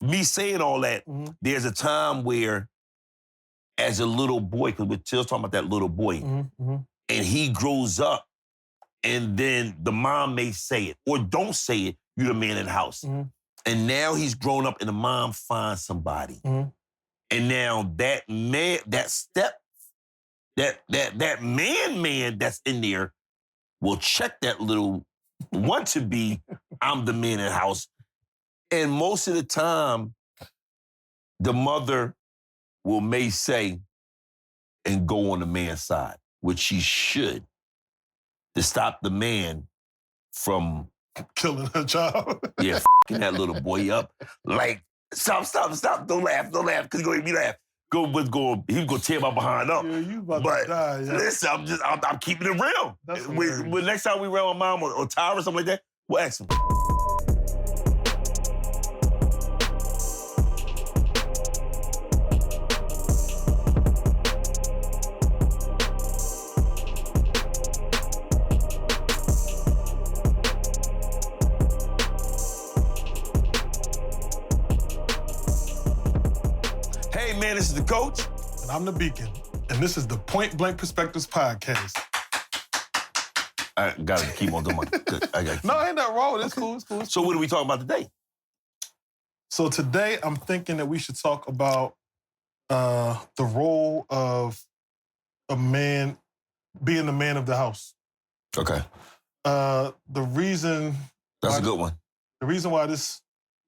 me saying all that, there's a time where, as a little boy, because we're still talking about that little boy, and he grows up, and then the mom may say it, or don't say it, you're the man in the house. And now he's grown up, and the mom finds somebody. And now that man, that man that's in there will check that little want to be, I'm the man in the house. And most of the time, the mother may say and go on the man's side, which she should, to stop the man from killing her child. Yeah, f***ing that little boy up. Like, stop, don't laugh, because he's gonna make me laugh. He's gonna tear my behind up. Yeah, you about to die. Yeah. Listen, I'm keeping it real. When next time we around my mom or Tyra or something like that, we'll ask him. Hey man, this is the coach. And I'm the beacon. And this is the Point Blank Perspectives podcast. I gotta keep on doing my... No, ain't nothing wrong with it. It's cool. So what are we talking about today? So today I'm thinking that we should talk about the role of a man being the man of the house. Okay. The reason... That's a good one. The reason why this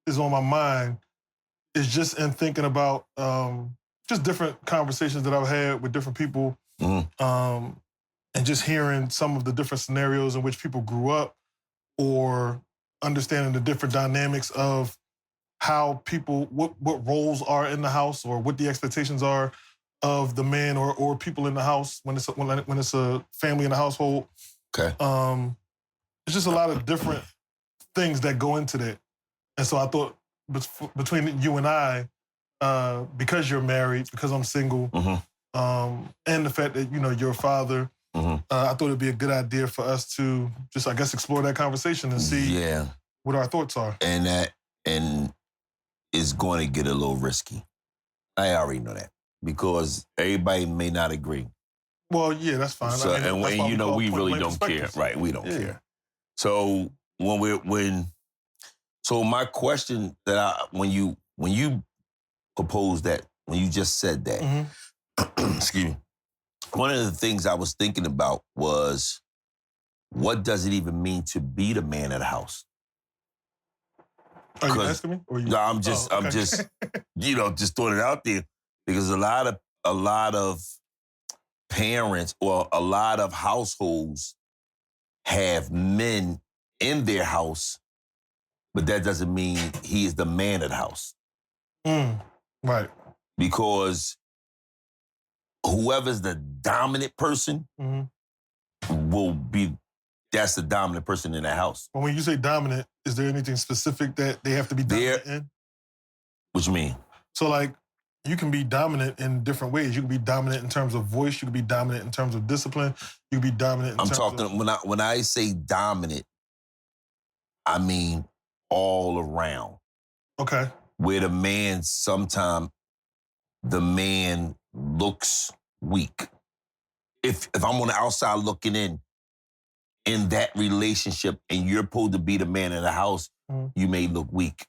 is on my mind is just in thinking about just different conversations that I've had with different people, and just hearing some of the different scenarios in which people grew up, or understanding the different dynamics of how people, what roles are in the house, or what the expectations are of the man or people in the house when it's a family in the household. Okay. It's just a lot of different things that go into that, and so I thought, between you and I, because you're married, because I'm single, and the fact that, you're a father, I thought it'd be a good idea for us to just, I guess, explore that conversation and see what our thoughts are. And it's going to get a little risky. I already know that, because everybody may not agree. Well, yeah, that's fine. So, we really don't care. Right, we don't care. So So my question when you proposed that, when you just said that, excuse me, one of the things I was thinking about was, what does it even mean to be the man of the house? Are you asking me? No, I'm just just throwing it out there, because a lot of parents or a lot of households have men in their house, but that doesn't mean he is the man of the house. Right. Because whoever's the dominant person that's the dominant person in the house. Well, when you say dominant, is there anything specific that they have to be dominant in? What you mean? So, like, you can be dominant in different ways. You can be dominant in terms of voice. You can be dominant in terms of discipline. You can be dominant in terms of... When I say dominant, I mean all around. Okay. Where the man, sometimes the man looks weak. If I'm on the outside looking in that relationship, and you're supposed to be the man of the house, you may look weak.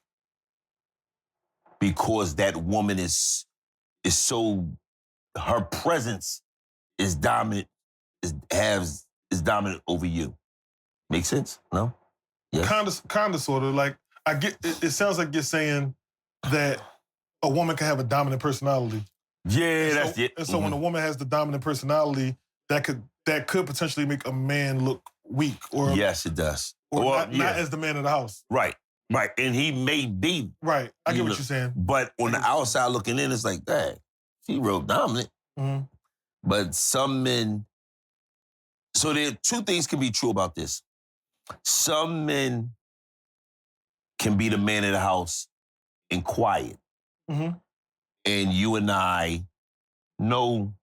Because that woman is so, her presence is dominant, is dominant over you. Make sense? No? Yes. Kind of, sort of. Like, I get. It sounds like you're saying that a woman can have a dominant personality. Yeah, that's it. And so when a woman has the dominant personality, that could potentially make a man look weak, or yes, it does. Or not as the man of the house. Right. And he may be. Right. I get what you're saying. But on the outside looking in, it's like, dang, she real dominant. But some men. So there are two things can be true about this. Some men can be the man of the house and quiet. And you and I know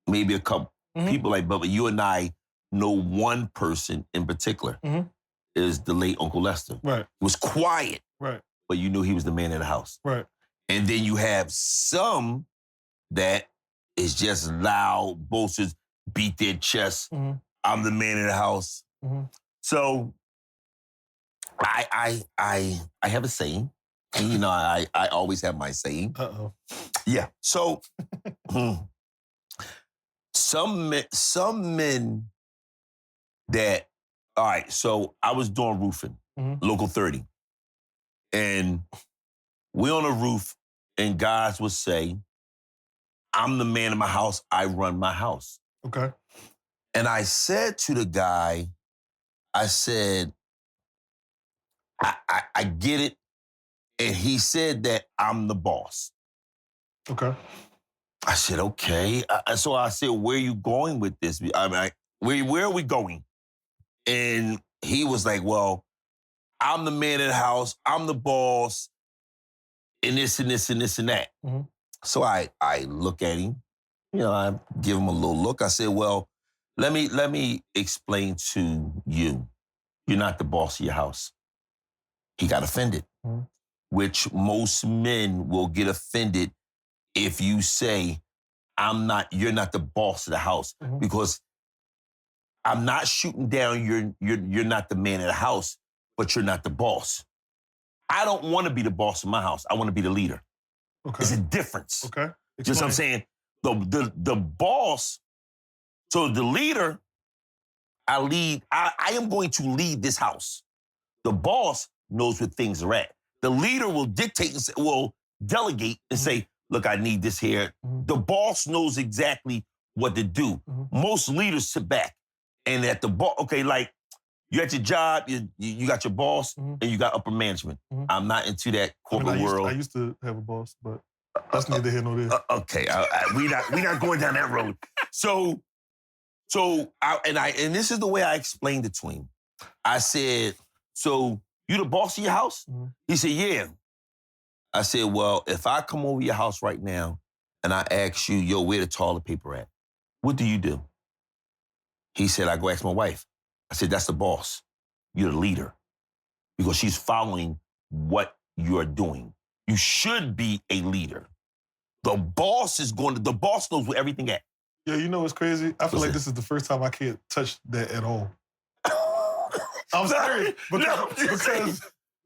maybe a couple people like, but you and I know one person in particular is the late Uncle Lester. Right. It was quiet. Right. but you knew he was the man of the house. Right. And then you have some that is just loud, boasters, beat their chest. Mm-hmm. I'm the man of the house. Mm-hmm. So I have a saying. And, you know, I always have my saying. Uh-oh. Yeah. So some men that, all right, so I was doing roofing, Local 30. And we on a roof, and guys would say, I'm the man of my house, I run my house. Okay. And I said to the guy, I said, I get it. And he said that I'm the boss. Okay. I said, okay. So I said, where are you going with this? I mean, where are we going? And he was like, well, I'm the man of the house. I'm the boss. And this and this and this and that. Mm-hmm. So I look at him. You know, I give him a little look. I said, well, let me explain to you. You're not the boss of your house. He got offended, which most men will get offended if you say, you're not the boss of the house, because I'm not shooting down you're not the man of the house, but you're not the boss. I don't want to be the boss of my house. I want to be the leader. Okay. There's a difference. Okay. Explain. Just what I'm saying. The boss, so the leader, I am going to lead this house. The boss knows where things are at. The leader will dictate and will delegate and say, look, I need this here. The boss knows exactly what to do. Most leaders sit back and at the boss, okay, like you at your job, you got your boss and you got upper management. I'm not into that corporate world. I used to have a boss, but that's neither here nor there. Okay, we not going down that road. So this is the way I explained it to him. I said, so you the boss of your house? He said, yeah. I said, well, if I come over your house right now and I ask you, yo, where the toilet paper at? What do you do? He said, I go ask my wife. I said, that's the boss. You're the leader. Because she's following what you're doing. You should be a leader. The boss knows where everything at. Yeah, you know what's crazy? I feel like this is the first time I can't touch that at all. I'm sorry,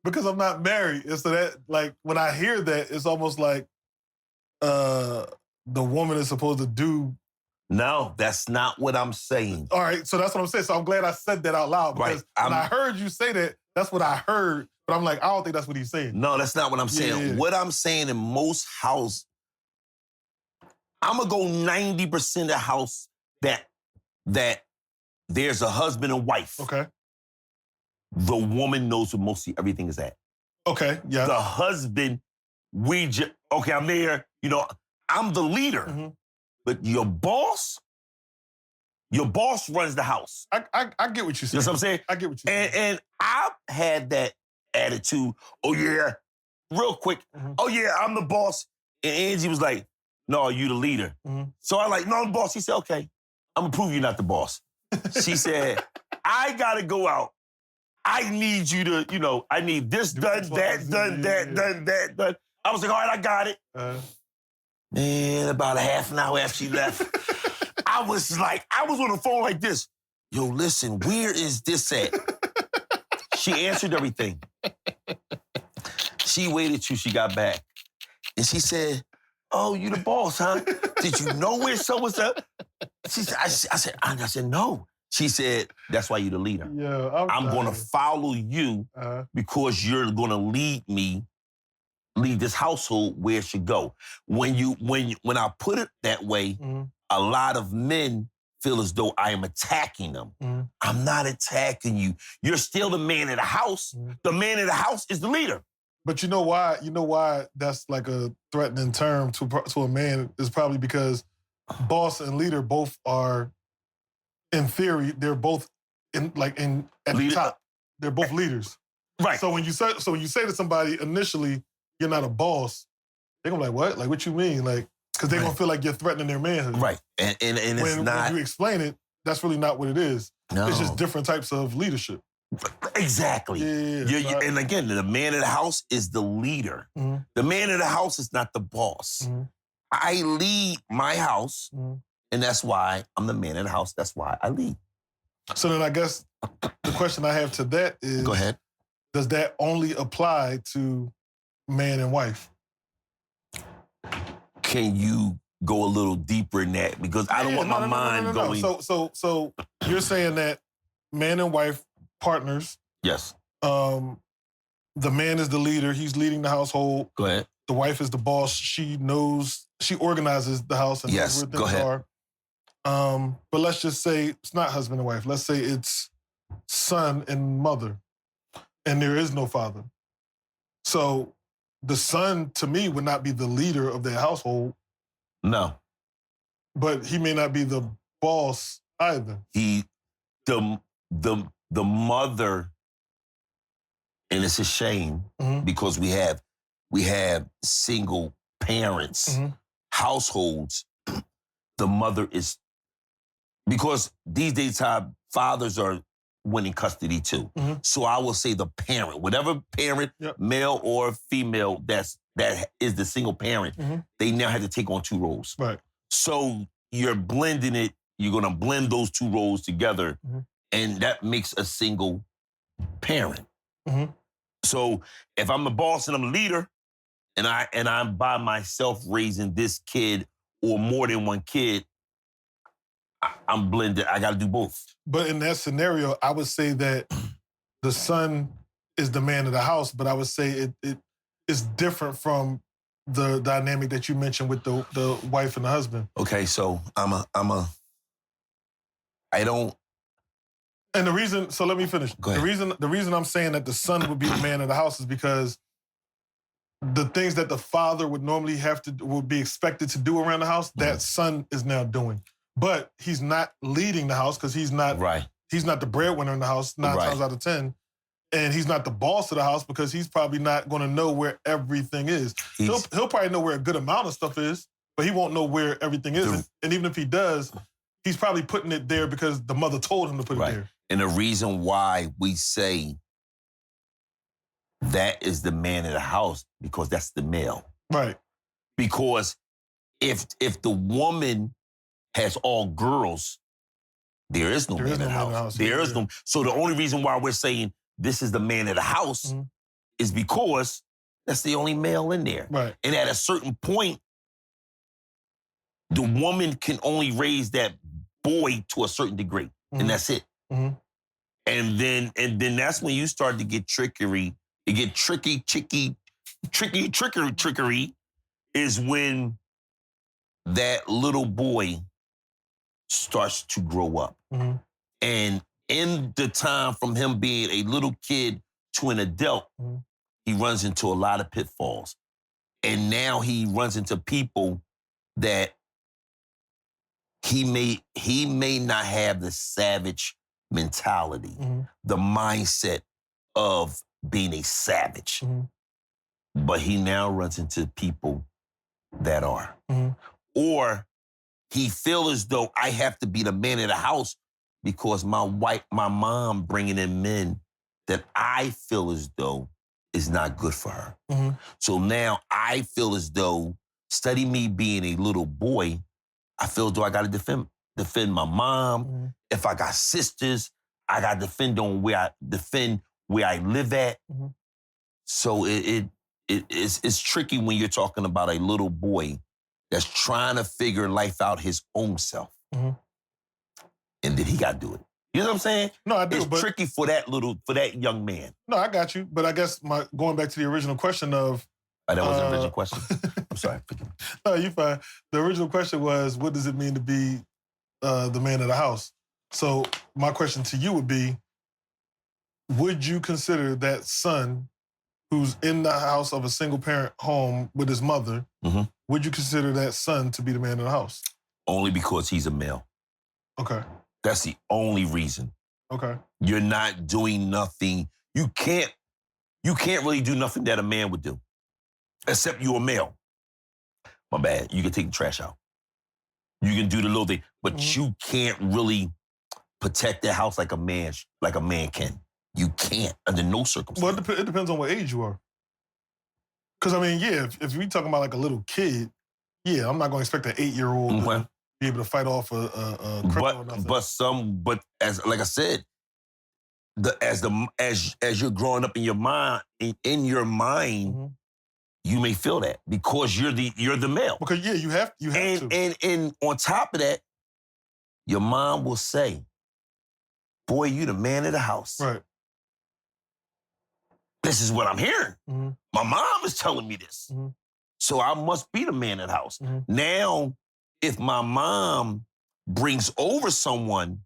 because I'm not married. And so that, like, when I hear that, it's almost like the woman is supposed to do. No, that's not what I'm saying. All right, so that's what I'm saying. So I'm glad I said that out loud, because when I heard you say that, that's what I heard. But I'm like, I don't think that's what he's saying. No, that's not what I'm saying. Yeah. What I'm saying, in most houses, I'm going to go 90% of the house that there's a husband and wife. Okay. The woman knows where mostly everything is at. Okay, yeah. The husband, okay, I'm there. You know, I'm the leader. But your boss runs the house. I get what you're saying. You know what I'm saying? I get what you're saying. And I've had that attitude. Oh, yeah. Real quick. Oh, yeah, I'm the boss. And Angie was like, no, you the leader. So I like, no, I'm the boss. He said, okay, I'm going to prove you're not the boss. She said, I got to go out. I need you to, you know, I need this done, that done, that done. I was like, all right, I got it. Man, about a half an hour after she left, I was on the phone like this. Yo, listen, where is this at? She answered everything. She waited till she got back. And she said, oh, you the boss, huh? Did you know where so-and-so? I said, no. She said, that's why you're the leader. Yeah, I'm going to follow you because you're going to lead this household where it should go. When I put it that way, a lot of men feel as though I am attacking them. I'm not attacking you. You're still the man of the house. The man of the house is the leader. But you know why? You know why that's like a threatening term to a man is probably because boss and leader both are, in theory, they're both at the top. They're both leaders. Right. So when you say to somebody initially, you're not a boss, they're gonna be like, what? Like, what you mean? Like, because they're gonna feel like you're threatening their manhood. Right. And it's not. When you explain it, that's really not what it is. No. It's just different types of leadership. Exactly. Yeah. And again, the man of the house is the leader. Mm-hmm. The man of the house is not the boss. Mm-hmm. I lead my house, and that's why I'm the man of the house. That's why I lead. So then I guess the question I have to that is, go ahead. Does that only apply to man and wife? Can you go a little deeper in that? Because I don't want my mind going. So you're saying that man and wife partners. Yes. The man is the leader. He's leading the household. Go ahead. The wife is the boss. She organizes the house and knows where things are. But let's just say it's not husband and wife. Let's say it's son and mother, and there is no father. So the son, to me, would not be the leader of their household. No. But he may not be the boss either. The mother, and it's a shame because we have single parents, households. The mother is, because these days fathers are winning custody too. So I will say the parent, whatever parent, male or female, that is the single parent, they now have to take on two roles. Right. So you're blending it. You're gonna blend those two roles together, and that makes a single parent. So if I'm the boss and I'm a leader, and I'm by myself raising this kid or more than one kid, I'm blended. I got to do both. But in that scenario, I would say that the son is the man of the house, but I would say it is different from the dynamic that you mentioned with the wife and the husband. Okay, so I don't. And the reason, so let me finish. Go ahead. The reason I'm saying that the son would be the man of the house is because the things that the father would normally would be expected to do around the house, that son is now doing. But he's not leading the house because he's not the breadwinner in the house 9 times out of 10. And he's not the boss of the house because he's probably not going to know where everything is. He'll probably know where a good amount of stuff is, but he won't know where everything is. And even if he does, he's probably putting it there because the mother told him to put it there. And the reason why we say that is the man of the house, because that's the male. Right. Because if the woman has all girls, there is no man in the house. There is no. So the only reason why we're saying this is the man of the house is because that's the only male in there. Right. And at a certain point, the woman can only raise that boy to a certain degree, and that's it. And then that's when you start to get trickery. You get trickery is when that little boy starts to grow up. And in the time from him being a little kid to an adult, he runs into a lot of pitfalls. And now he runs into people that he may not have the savage mentality, the mindset of being a savage. But he now runs into people that are. Or he feels as though I have to be the man of the house because my mom bringing in men that I feel as though is not good for her. So now I feel as though, study me being a little boy, I feel as though I got to defend my mom. If I got sisters, I got to defend where I live at. So it's tricky when you're talking about a little boy that's trying to figure life out his own self. And then he got to do it. You know what I'm saying? No, I do. It's tricky for that young man. No, I got you. But I guess going back to the original question of... that was the original question? I'm sorry. No, you're fine. The original question was, what does it mean to be the man of the house? So my question to you would be, would you consider that son who's in the house of a single-parent home with his mother, would you consider that son to be the man of the house? Only because he's a male. Okay. That's the only reason. Okay. You're not doing nothing. You can't really do nothing that a man would do, except you're a male. My bad. You can take the trash out. You can do the little thing, but you can't really protect that house like a man can. You can't under no circumstance. Well, it depends on what age you are. Because, I mean, yeah, if we talking about like a little kid, yeah, I'm not going to expect an 8-year-old to be able to fight off a criminal or nothing. But as like I said, as you're growing up in your mind, you may feel that because you're the male. Because you have to. And on top of that, your mom will say, "Boy, you the man of the house." Right. This is what I'm hearing. Mm-hmm. My mom is telling me this. Mm-hmm. So I must be the man of the house. Mm-hmm. Now, if my mom brings over someone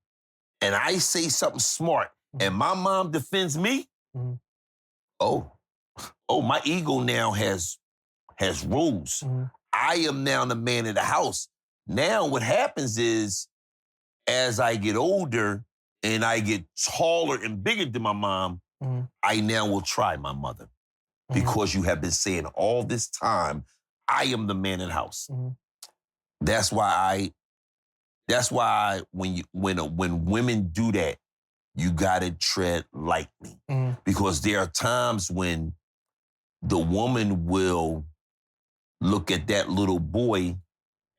and I say something smart and my mom defends me, oh, my ego now has rules. I am now the man of the house. Now what happens is, as I get older and I get taller and bigger than my mom, I now will try my mother. Because you have been saying all this time, I am the man in the house. That's why when women do that, you gotta tread lightly. Because there are times when the woman will look at that little boy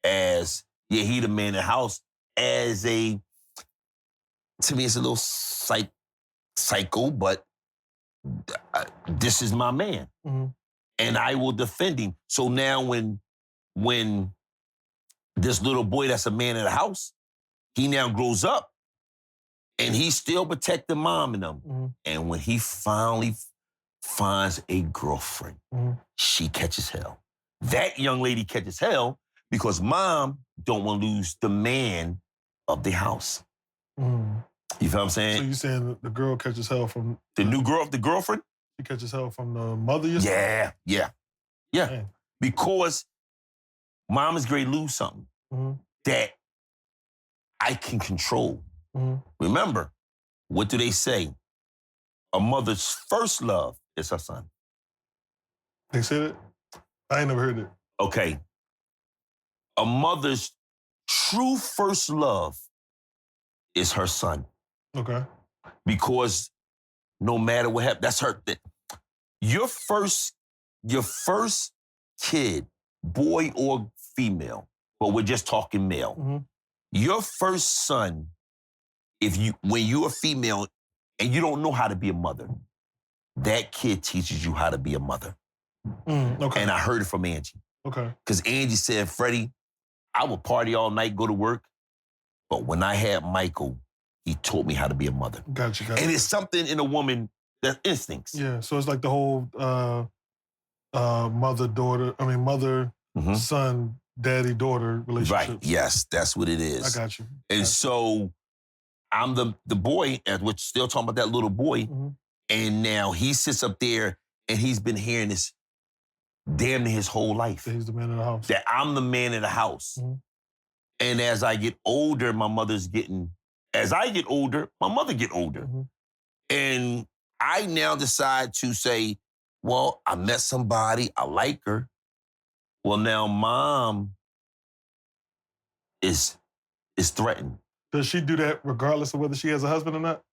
as, yeah, he the man in the house, as to me it's a little psycho, but this is my man. And I will defend him. So now when this little boy that's a man in the house, he now grows up and he's still protecting mom and them. And when he finally finds a girlfriend, she catches hell. That young lady catches hell because mom don't want to lose the man of the house. You feel what I'm saying? So you saying the girl catches hell from... The new girl, the girlfriend? She catches hell from the mother? Yeah. Man. Because mom is going to lose something that I can control. Remember, what do they say? A mother's first love is her son. They said it? I ain't never heard it. Okay. A mother's true first love is her son. Okay. Because no matter what happens, that's her. Your first kid, boy or female, but we're just talking male. Your first son, when you're a female and you don't know how to be a mother, that kid teaches you how to be a mother. Okay. And I heard it from Angie. Okay. Because Angie said, Freddie, I would party all night, go to work, but when I had Michael, he taught me how to be a mother. Gotcha. And it's something in a woman that instincts. Yeah, so it's like the whole mother, son, daddy, daughter relationship. Right, yes, that's what it is. I got you. And so I'm the boy, and we're still talking about that little boy, and now he sits up there and he's been hearing this damn near his whole life. That he's the man of the house. That I'm the man of the house. And as I get older, as I get older, my mother get older. And I now decide to say, well, I met somebody, I like her. Well, now mom is threatened. Does she do that regardless of whether she has a husband or not?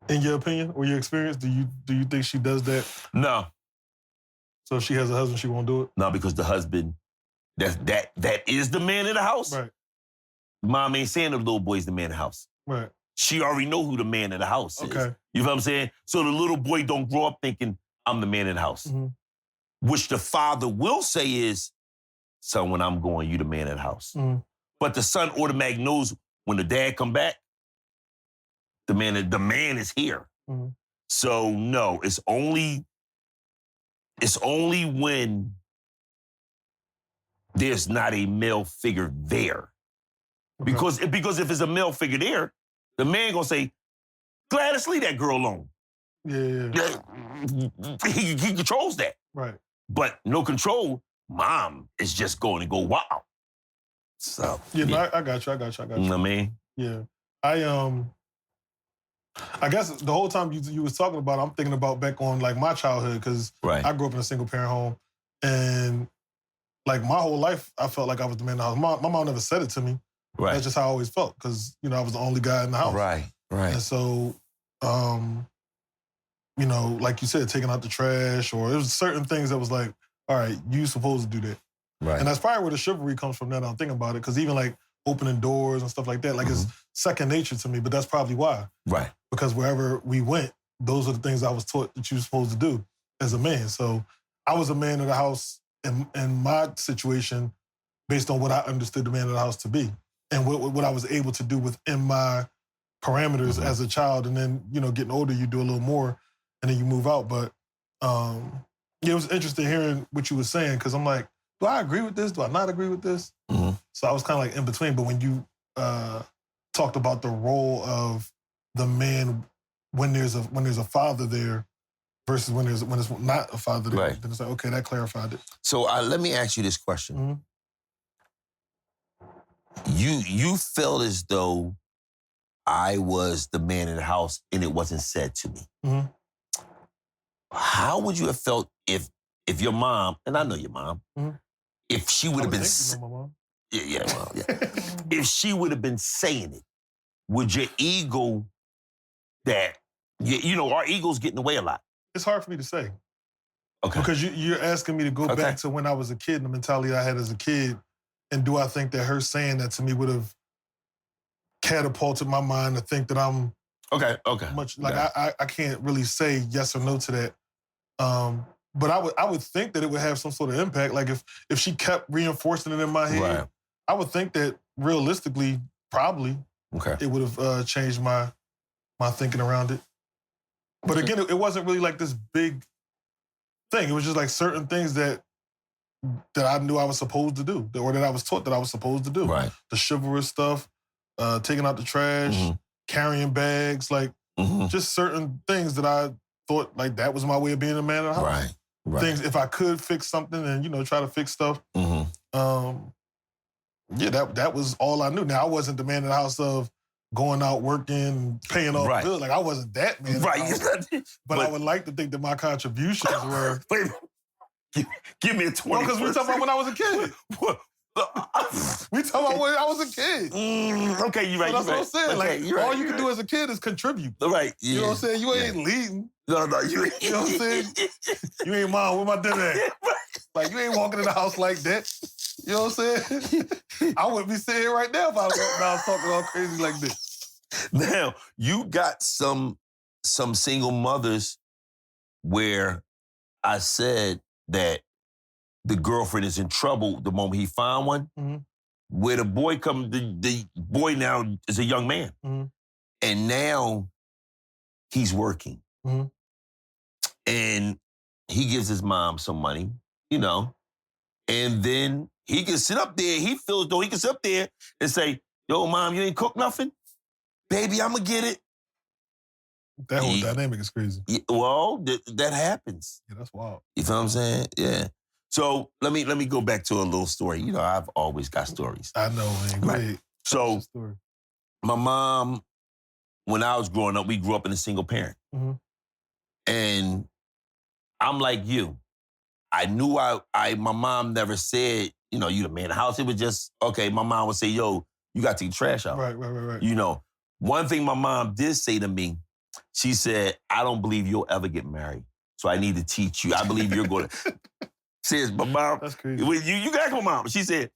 In your opinion or your experience, do you think she does that? No. So if she has a husband, she won't do it? No, because the husband, that is the man in the house. Right. Mom ain't saying the little boy's the man in the house. Right. She already know who the man in the house is. Okay. You know what I'm saying? So the little boy don't grow up thinking, I'm the man in the house. Which the father will say is, son, when I'm going, you the man in the house. But the son automatically knows when the dad come back, the man is here. So no, it's only when there's not a male figure there. Okay. Because if it's a male figure there, the man gonna say, Gladys, leave that girl alone. Yeah. He controls that. Right. But no control, mom is just going to go wild. So yeah. No, I got you. You know what I mean? Yeah. I guess the whole time you was talking about it, I'm thinking about back on like my childhood because I grew up in a single parent home and like my whole life I felt like I was the man in the house. My mom never said it to me. Right. That's just how I always felt because I was the only guy in the house. Right. And so You know, like you said, taking out the trash, or it was certain things that was like, all right, you supposed to do that. Right. And that's probably where the chivalry comes from now that I'm thinking about it, because even like opening doors and stuff like that, like it's second nature to me, but that's probably why. Right. Because wherever we went, those are the things I was taught that you were supposed to do as a man. So I was a man of the house in my situation based on what I understood the man of the house to be and what I was able to do within my parameters as a child. And then, you know, getting older, you do a little more and then you move out. But yeah, it was interesting hearing what you were saying, because I'm like, do I agree with this? Do I not agree with this? So I was kind of like in between. But when you talked about the role of the man when there's a father there versus when it's not a father there, then it's like, okay, that clarified it. So let me ask you this question. You felt as though I was the man in the house and it wasn't said to me. How would you have felt if your mom, and I know your mom, if she would have been... You know my mom. If she would have been saying it, would your ego that, you know, our egos get in the way a lot? It's hard for me to say. Okay. Because you're asking me to go back to when I was a kid and the mentality I had as a kid. And do I think that her saying that to me would have catapulted my mind to think that I'm much like I can't really say yes or no to that. But I would think that it would have some sort of impact. Like if she kept reinforcing it in my head, I would think that realistically, probably, it would have changed my thinking around it. But again, it wasn't really like this big thing. It was just like certain things that I knew I was supposed to do, or that I was taught that I was supposed to do. Right. The chivalrous stuff, taking out the trash, carrying bags, like just certain things that I thought like that was my way of being a man of the house. Right. Things, if I could fix something and, you know, try to fix stuff. Yeah, that was all I knew. Now, I wasn't the man in the house of going out working, paying off bills. Like, I wasn't that man. But I would like to think that my contributions were... Wait, give me a 20. No, because we talking about when I was a kid. We talking about when I was a kid. Okay, you're right. So that's what I'm saying. Okay, like, all you can do as a kid is contribute. Right. Yeah. You know what I'm saying? You ain't leading. No, you ain't. You know what I'm saying? You ain't, mom, where my dinner at? Like, you ain't walking in the house like that. You know what I'm saying? I wouldn't be sitting here right now if I was talking all crazy like this. Now, you got some single mothers where I said that the girlfriend is in trouble the moment he found one. Where the boy the boy now is a young man. And now he's working. And he gives his mom some money, you know, and then he can sit up there. He feels though he can sit up there and say, yo, mom, you ain't cook nothing? Baby, I'm going to get it. That whole dynamic is crazy. Yeah, well, that happens. Yeah, that's wild. You feel what I'm saying? Yeah. So let me go back to a little story. You know, I've always got stories. I know, man. Go ahead. So my mom, when I was growing up, we grew up in a single parent. And I'm like you. I knew my mom never said, you know, you the man of the house. It was just, okay, my mom would say, yo, you got to take the trash out. Right. You know, one thing my mom did say to me, she said, I don't believe you'll ever get married. So I need to teach you. I believe you're going to. Says, but mom, that's crazy. You got to come, mom. She said,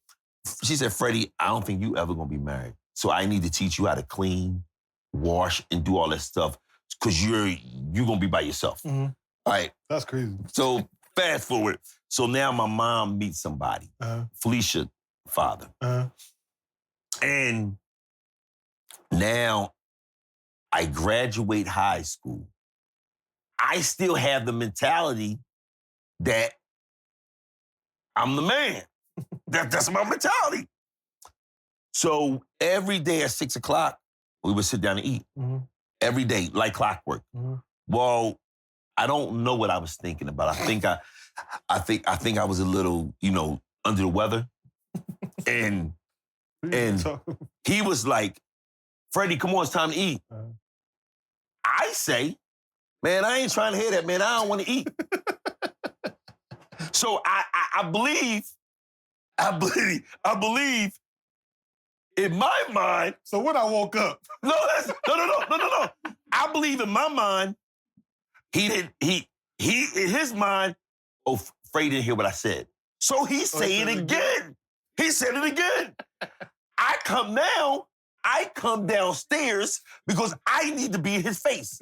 Freddie, I don't think you ever going to be married. So I need to teach you how to clean, wash, and do all that stuff. Because you're going to be by yourself. All right. That's crazy. So fast forward. So now my mom meets somebody, Felicia father. And now I graduate high school. I still have the mentality that I'm the man. That's my mentality. So every day at 6 o'clock, we would sit down and eat. Every day, like clockwork. Well, I don't know what I was thinking about. I think I was a little, you know, under the weather. And he was like, Freddie, come on, it's time to eat. I say, man, I ain't trying to hear that, man. I don't want to eat. So I believe in my mind. So when I woke up. No. I believe in my mind, he in his mind, Freddie didn't hear what I said. So he's saying it again. He said it again. I come downstairs because I need to be in his face.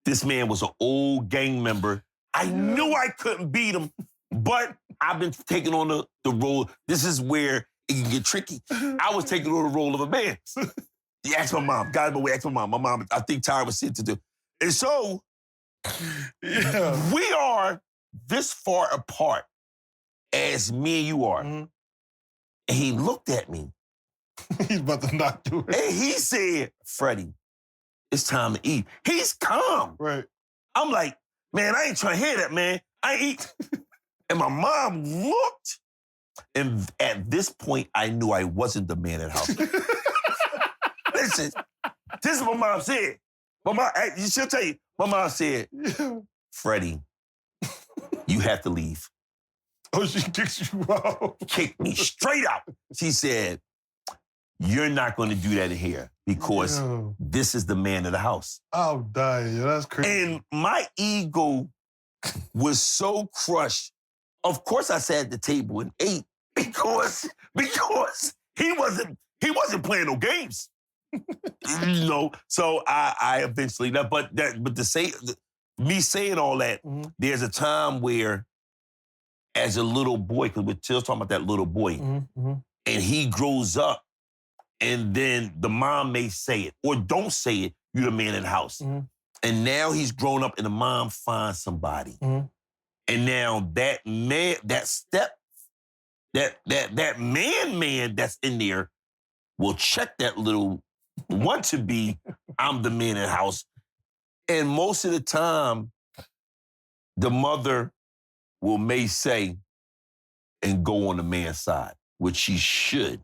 This man was an old gang member. I knew I couldn't beat him, but I've been taking on the role. This is where it can get tricky. I was taking on the role of a man. You ask my mom. God, but we asked my mom. My mom, I think Tyra was sent to do. And so, we are this far apart as me and you are. Mm-hmm. And he looked at me. He's about to knock you. And he said, Freddie, it's time to eat. He's calm. Right. I'm like, man, I ain't trying to hear that, man. I eat. And my mom looked. And at this point, I knew I wasn't the man at house. Listen, this is what my mom said. My mom, she'll tell you, my mom said, Freddie, you have to leave. Oh, she kicks you out. Kicked me straight out. She said, you're not going to do that in here because this is the man of the house. I'll die. That's crazy. And my ego was so crushed. Of course, I sat at the table and ate because he wasn't playing no games. So I eventually left. But to say me saying all that, there's a time where, as a little boy, because we're still talking about that little boy, and he grows up, and then the mom may say it or don't say it. You're the man in the house, and now he's grown up, and the mom finds somebody, and now that man, that man that's in there will check that little want to be, I'm the man in the house. And most of the time, the mother may say and go on the man's side, which she should,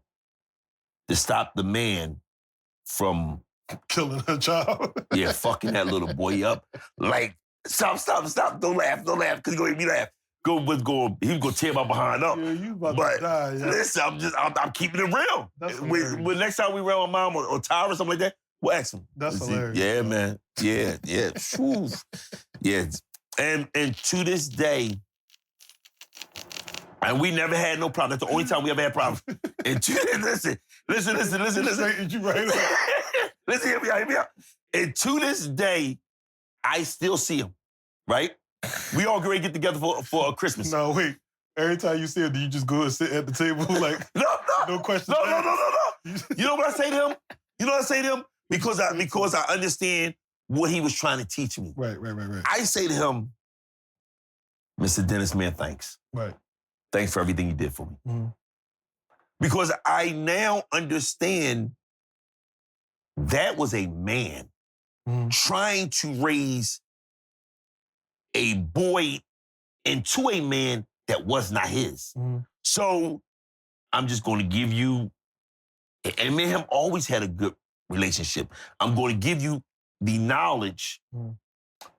to stop the man from killing her child. Yeah, fucking that little boy up. Like, stop, don't laugh, because you're going to make me laugh. He was gonna tear my behind up. Yeah, you about to die. Yeah. Listen, I'm keeping it real. That's when next time we around my mom or Tyra or something like that, we'll ask him. That's hilarious. Yeah, man. Yeah. Yeah. And to this day, and we never had no problem. That's the only time we ever had problems. And listen. You right up. Listen, hear me out. And to this day, I still see him, right? We all get together for Christmas. No, wait. Every time you see him, do you just go and sit at the table like no questions? No. You know what I say to him? Because I understand what he was trying to teach me. Right. I say to him, Mr. Dennis, man, thanks. Right. Thanks for everything you did for me. Because I now understand that was a man trying to raise a boy into a man that was not his. So I'm just going to give you, and me and him always had a good relationship. I'm going to give you the knowledge,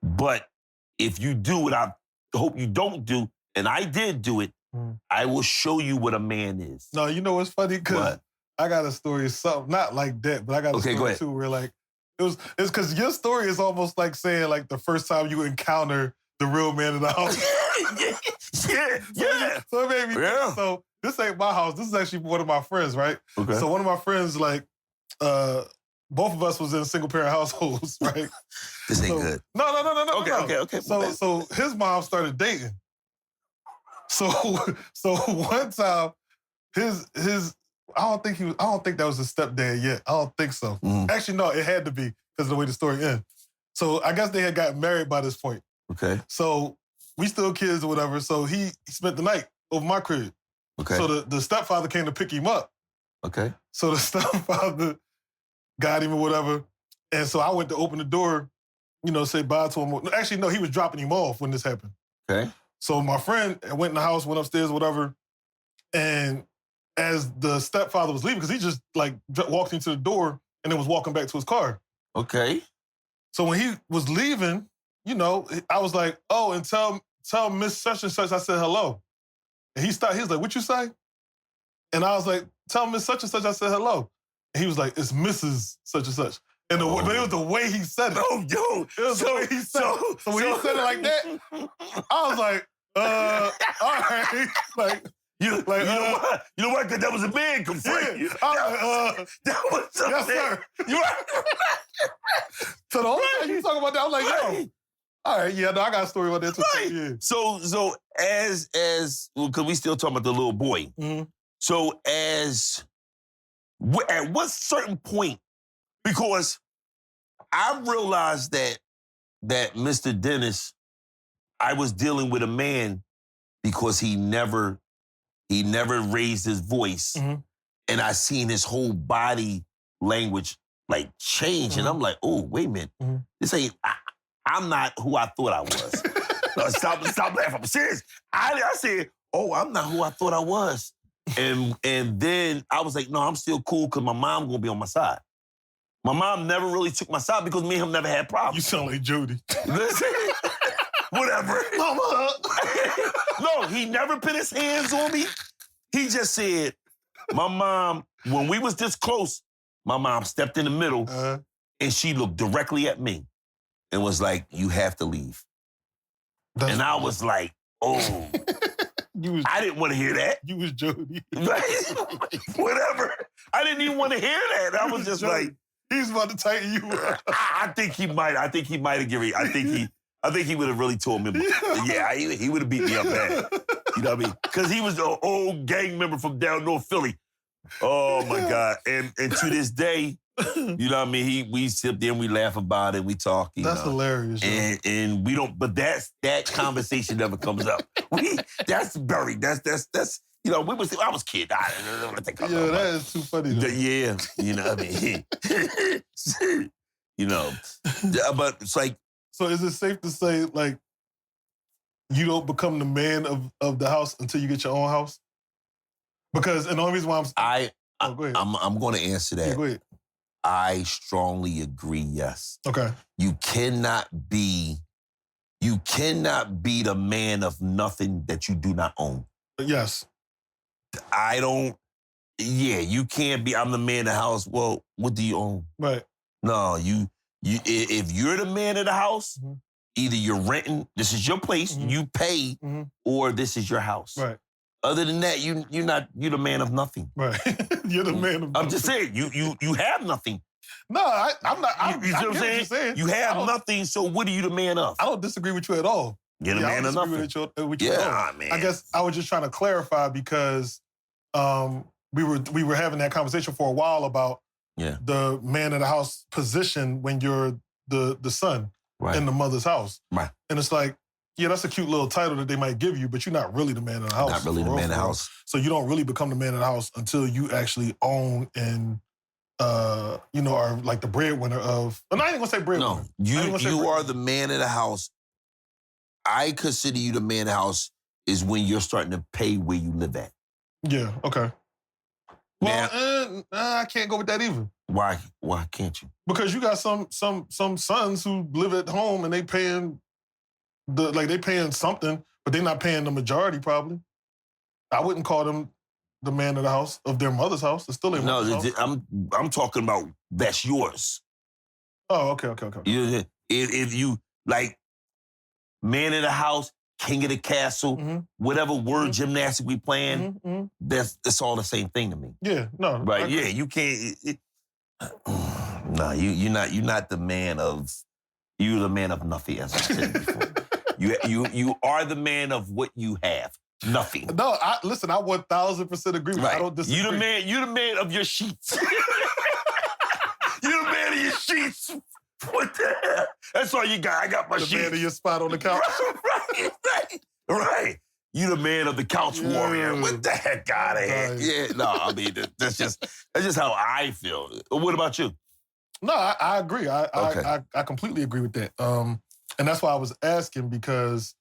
but if you do what I hope you don't do, and I did do it, I will show you what a man is. No, you know what's funny? Because I got a story, something not like that, but I got a story too where like, it's because your story is almost like saying like the first time you encounter the real man in the house. Yeah. So it made me think, so this ain't my house. This is actually one of my friends, right? Okay. So one of my friends, like, both of us was in single parent households, right? This ain't good. No. Okay. So his mom started dating. So one time, his I don't think that was his stepdad yet. I don't think so. Actually, no, it had to be because of the way the story ends. So I guess they had gotten married by this point. Okay. So we still kids or whatever. So he spent the night over my crib. Okay. So the stepfather came to pick him up. Okay. So the stepfather got him or whatever. And so I went to open the door, say bye to him. Actually, no, he was dropping him off when this happened. Okay. So my friend went in the house, went upstairs, whatever. And as the stepfather was leaving, because he just like walked into the door and then was walking back to his car. Okay. So when he was leaving, I was like, oh, and tell Miss such and such I said hello. And he stopped. He was like, what you say? And I was like, tell Miss such and such I said hello. And he was like, it's Mrs. such and such. And but it was the way he said it. Oh, yo. It was the way he said it. So when he said it like that, I was like, all right. Like, you know what? You know what? Because that was a man confront you. That was a yes, man. sir. You right? So the whole time you talking about that, I'm like, yo. All right, yeah, no, I got a story about that too. Right. Yeah. So as because we still talking about the little boy. Mm-hmm. So at what certain point, because I realized that Mr. Dennis, I was dealing with a man because he never raised his voice, and I seen his whole body language like change, and I'm like, oh, wait a minute, this ain't. I'm not who I thought I was. No, stop laughing. I'm serious. I said, oh, I'm not who I thought I was. And then I was like, no, I'm still cool because my mom gonna be on my side. My mom never really took my side because me and him never had problems. You sound like Jody. Listen, whatever. Mama. No, he never put his hands on me. He just said, my mom, when we was this close, my mom stepped in the middle and she looked directly at me and was like, you have to leave. And I was like, oh. I didn't want to hear that. You was Jody. Whatever. I didn't even want to hear that. I was just Jody. Like, he's about to tighten you up. I think he might have given. I think he would have really told me. Yeah, he would have beat me up bad. You know what I mean? Because he was an old gang member from down North Philly. Oh my God! And to this day, you know what I mean? We sit there and we laugh about it. We talk. That's hilarious. And we don't. But that conversation never comes up. That's buried. That's. You know, I was a kid. I don't want to think about that is too funny. Though. Yeah, you know what I mean? You know, but it's like. So is it safe to say, like, you don't become the man of the house until you get your own house? Because, and the only reason why go ahead. I'm going to answer that. Yeah, go ahead. I strongly agree, yes. Okay. You cannot be the man of nothing that you do not own. Yes. You can't be, I'm the man of the house. Well, what do you own? Right. No, if you're the man of the house, either you're renting, this is your place, you pay, or this is your house. Right. Other than that, you're the man of nothing. Right. You're the man of nothing. I'm just saying, you have nothing. No, I'm not. You know what I'm saying? You have nothing, so what are you the man of? I don't disagree with you at all. You're the man of nothing. With you man. I guess I was just trying to clarify because we were having that conversation for a while about the man of the house position when you're the son in the mother's house. Right. And it's like, yeah, that's a cute little title that they might give you, but you're not really the man of the house. Not really the man of the house. So you don't really become the man of the house until you actually own and, are like the breadwinner of. I'm not even gonna say breadwinner. No, you are the man of the house. I consider you the man of the house is when you're starting to pay where you live at. Yeah. Okay. Well, I can't go with that either. Why? Why can't you? Because you got some sons who live at home and they paying something, but they're not paying the majority probably. I wouldn't call them the man of the house of their mother's house. It's still their mother's house. I'm talking about that's yours. Oh, okay. If you like man of the house, king of the castle, whatever word gymnastic we playing, that's all the same thing to me. Yeah, no. Right, yeah, you can't. No, you're not the man of. You're the man of nothing, as I said before. You are the man of what you have. Nothing. No, listen, I 1,000% agree with you. I don't disagree. You're the man of your sheets. You're the man of your sheets. What the hell? That's all you got. I got my sheets. The man of your spot on the couch. Right. You the man of the couch warrior. What the heck out of here? Yeah, no, I mean, that's just how I feel. What about you? No, I agree. I completely agree with that. And that's why I was asking because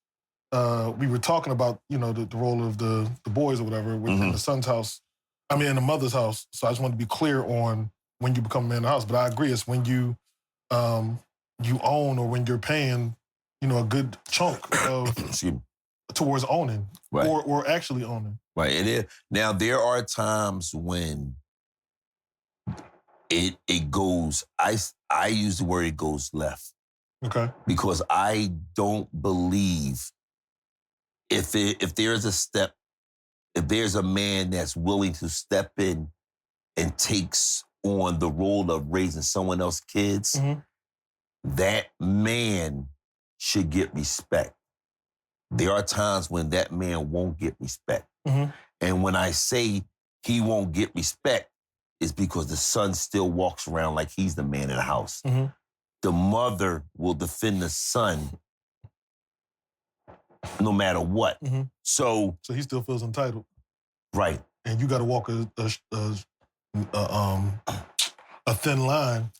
we were talking about, the role of the boys or whatever in the son's house. I mean, in the mother's house. So I just wanted to be clear on when you become a man in the house. But I agree, it's when you own or when you're paying, a good chunk of towards owning or actually owning. Right. It is. Now, there are times when it goes, I use the word it goes left. Okay. Because I don't believe if there's a man that's willing to step in and takes on the role of raising someone else's kids, that man should get respect. There are times when that man won't get respect. And when I say he won't get respect, it's because the son still walks around like he's the man of the house. The mother will defend the son no matter what. So he still feels entitled. Right. And you got to walk a thin line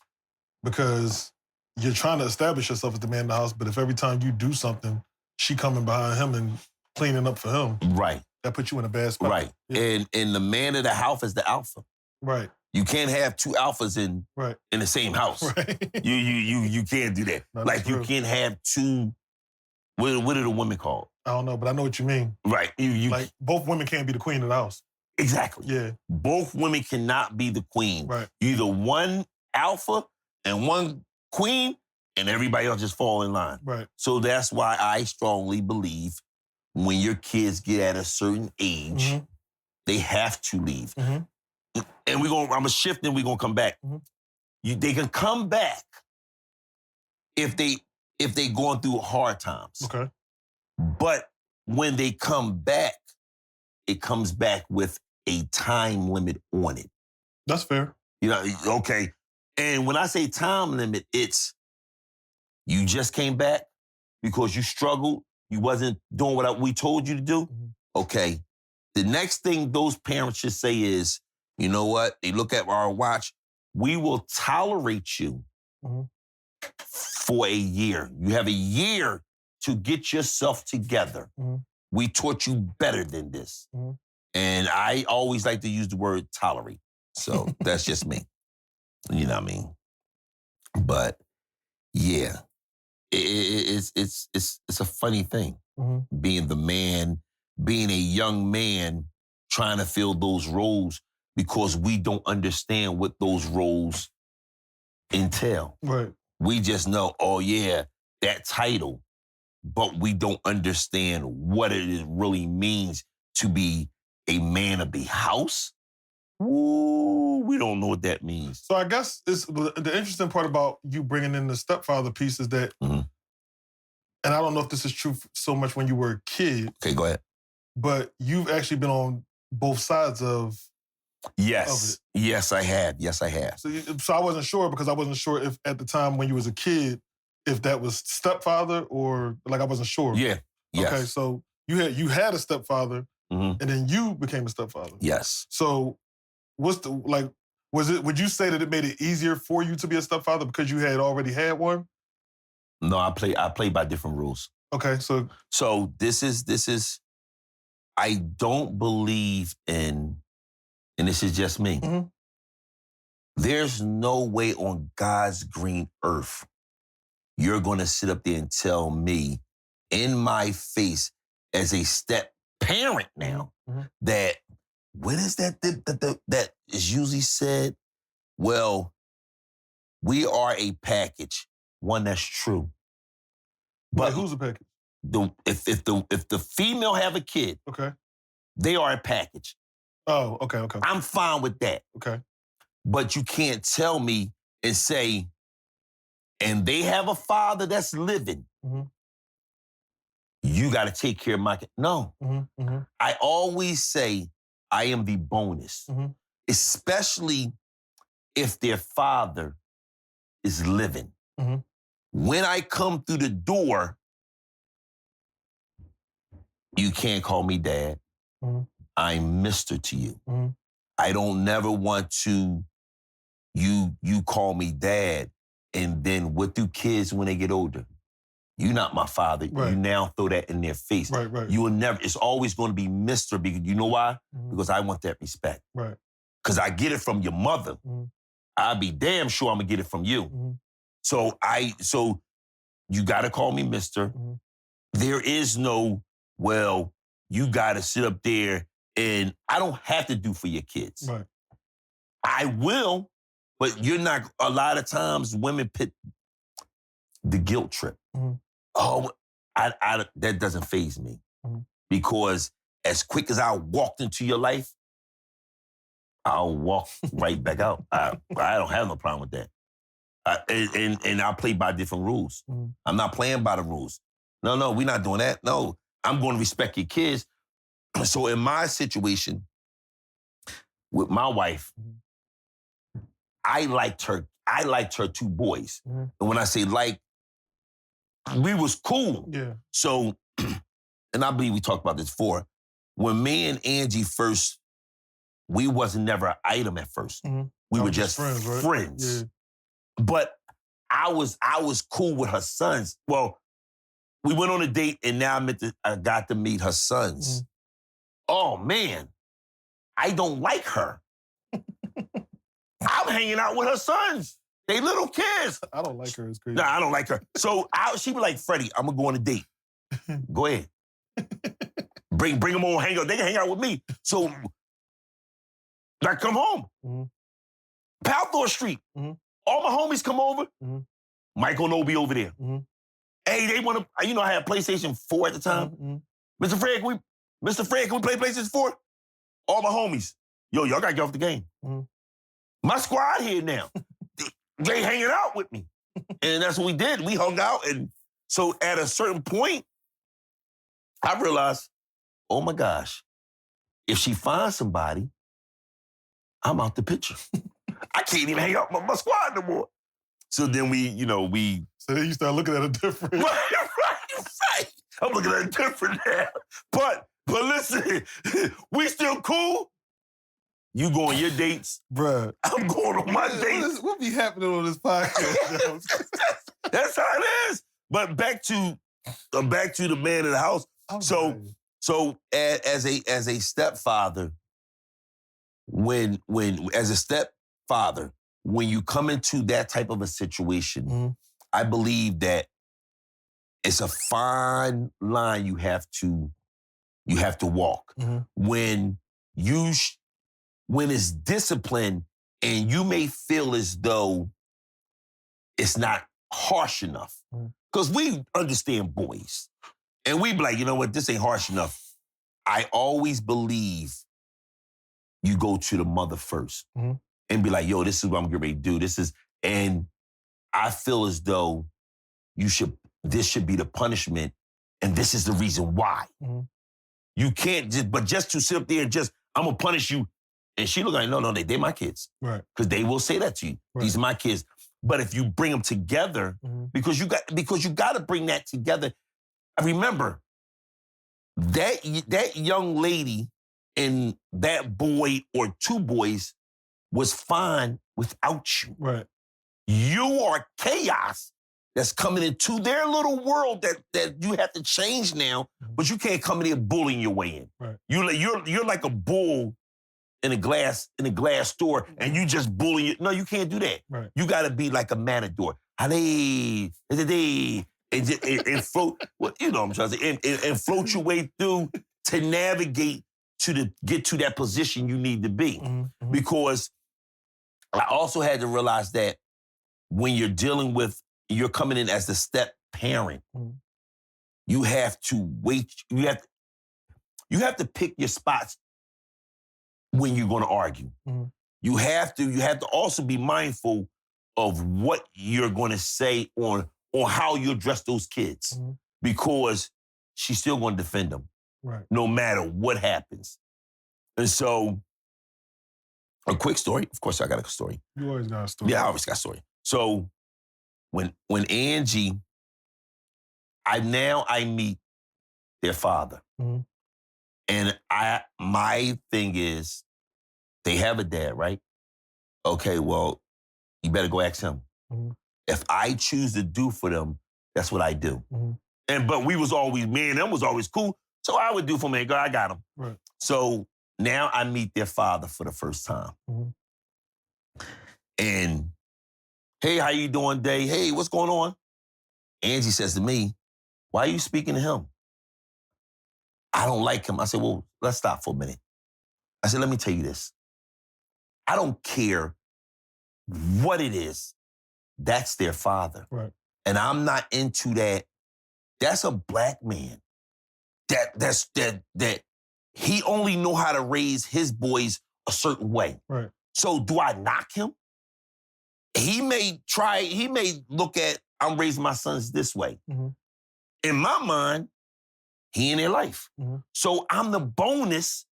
because you're trying to establish yourself as the man in the house, but if every time you do something, she coming behind him and cleaning up for him, right, that puts you in a bad spot. Right. Yeah. And the man of the house is the alpha. Right. You can't have two alphas in the same house. Right. You can't do that. No, like you can't have two. What are the women called? I don't know, but I know what you mean. Right. You like both women can't be the queen of the house. Exactly. Yeah. Both women cannot be the queen. Right. You're either one alpha and one queen, and everybody else just fall in line. Right. So that's why I strongly believe when your kids get at a certain age, they have to leave. And I'm gonna shift and we're gonna come back. They can come back if they going through hard times. Okay. But when they come back, it comes back with a time limit on it. That's fair. You know, okay. And when I say time limit, it's you just came back because you struggled, you wasn't doing what we told you to do. Okay. The next thing those parents should say is, you know what? They look at our watch. We will tolerate you for a year. You have a year to get yourself together. We taught you better than this. And I always like to use the word tolerate. So that's just me. You know what I mean? But yeah, it's a funny thing. Being the man, being a young man, trying to fill those roles because we don't understand what those roles entail. Right. We just know, oh yeah, that title, but we don't understand what it really means to be a man of the house. Ooh, we don't know what that means. So I guess it's the interesting part about you bringing in the stepfather piece is that, and I don't know if this is true so much when you were a kid. Okay, go ahead. But you've actually been on both sides of Yes. Yes, I have. Yes, I have. So I wasn't sure because I wasn't sure if at the time when you was a kid, if that was stepfather or like I wasn't sure. Yeah. Yes. Okay, so you had a stepfather and then you became a stepfather. Yes. So would you say that it made it easier for you to be a stepfather because you had already had one? No, I play by different rules. Okay, so this is I don't believe in, and this is just me. There's no way on God's green earth you're going to sit up there and tell me in my face as a step parent now that what is that that is usually said? Well, we are a package. One that's true. But who's a package? If the female have a kid, okay, they are a package. Oh, okay. I'm fine with that. Okay. But you can't tell me and say, and they have a father that's living. You got to take care of my kid. No. I always say I am the bonus, especially if their father is living. When I come through the door, you can't call me dad. I'm Mr. to you. I don't never want to, you call me dad, and then what do kids when they get older? You're not my father. Right. You now throw that in their face. Right. You will never, it's always going to be Mr. because you know why? Because I want that respect. Right. Because I get it from your mother. I'll be damn sure I'm going to get it from you. So you got to call me Mr. There is no, well, you got to sit up there and I don't have to do for your kids. Right. I will, But you're not, a lot of times women put the guilt trip. Oh, that doesn't faze me. Because as quick as I walked into your life, I'll walk right back out. I don't have no problem with that. And I play by different rules. I'm not playing by the rules. No, we're not doing that. No, I'm going to respect your kids. So in my situation with my wife, I liked her 2 boys. And when I say like, we was cool. Yeah. So, and I believe we talked about this before. When me and Angie first, we wasn't never an item at first. We were just friends. Right? Yeah. But I was cool with her sons. Well, we went on a date and now I got to meet her sons. Oh man, I don't like her. I'm hanging out with her sons. They little kids. I don't like her. It's crazy. Nah, I don't like her. So she be like, Freddie, I'm gonna go on a date. Go ahead. Bring them on, hang out. They can hang out with me. So I come home. Powthor Street. All my homies come over. Michael and Obi over there. Hey, they want to, I had PlayStation 4 at the time. Mr. Fred, can we play PlayStation 4? All my homies. Yo, y'all got to get off the game. My squad here now. They hanging out with me. And that's what we did. We hung out. And so at a certain point, I realized, oh my gosh, if she finds somebody, I'm out the picture. I can't even hang out with my squad no more. So then So then you start looking at it different. Right. I'm looking at it different now. But listen, we still cool. You go on your dates. Bruh. I'm going on my dates. What be happening on this podcast? That's how it is. But back to the man in the house. So as a stepfather, when you come into that type of a situation, I believe that it's a fine line you have to walk. When it's discipline and you may feel as though it's not harsh enough. Because we understand boys. And we be like, you know what, this ain't harsh enough. I always believe you go to the mother first and be like, yo, this is what I'm getting ready to do. And I feel as though this should be the punishment, and this is the reason why. You can't just to sit up there and I'm gonna punish you. And she look like, no, they're my kids. Right. Because they will say that to you. Right. These are my kids. But if you bring them together, because you got to bring that together. I remember that young lady and that boy or 2 boys was fine without you. Right. You are chaos that's coming into their little world that you have to change now, but you can't come in here bullying your way in. Right. You're like a bull in a glass store, and you just bully it. No, you can't do that. Right. You got to be like a matador. And float. Well, you know what I'm trying to say, and float your way through to navigate get to that position you need to be. Because I also had to realize that when you're coming in as the step parent, you have to wait. You have to pick your spots when you're going to argue. You have to also be mindful of what you're going to say on how you address those kids, because she's still going to defend them, right, no matter what happens. And so, a quick story. Of course, I got a story. You always got a story. Yeah, I always got a story. So, when Angie, I meet their father, and my thing is, they have a dad, right? Okay, well, you better go ask him. If I choose to do for them, that's what I do. But we was always, me and them was always cool. So I would do for me, girl, I got them. Right. So now I meet their father for the first time. And, hey, how you doing, Day? Hey, what's going on? Angie says to me, why are you speaking to him? I don't like him. I said, well, let's stop for a minute. I said, let me tell you this. I don't care what it is. That's their father. Right. And I'm not into that. That's a black man. That he only know how to raise his boys a certain way. Right. So do I knock him? He may look at, I'm raising my sons this way. Mm-hmm. In my mind, he in their life. Mm-hmm. So I'm the bonus,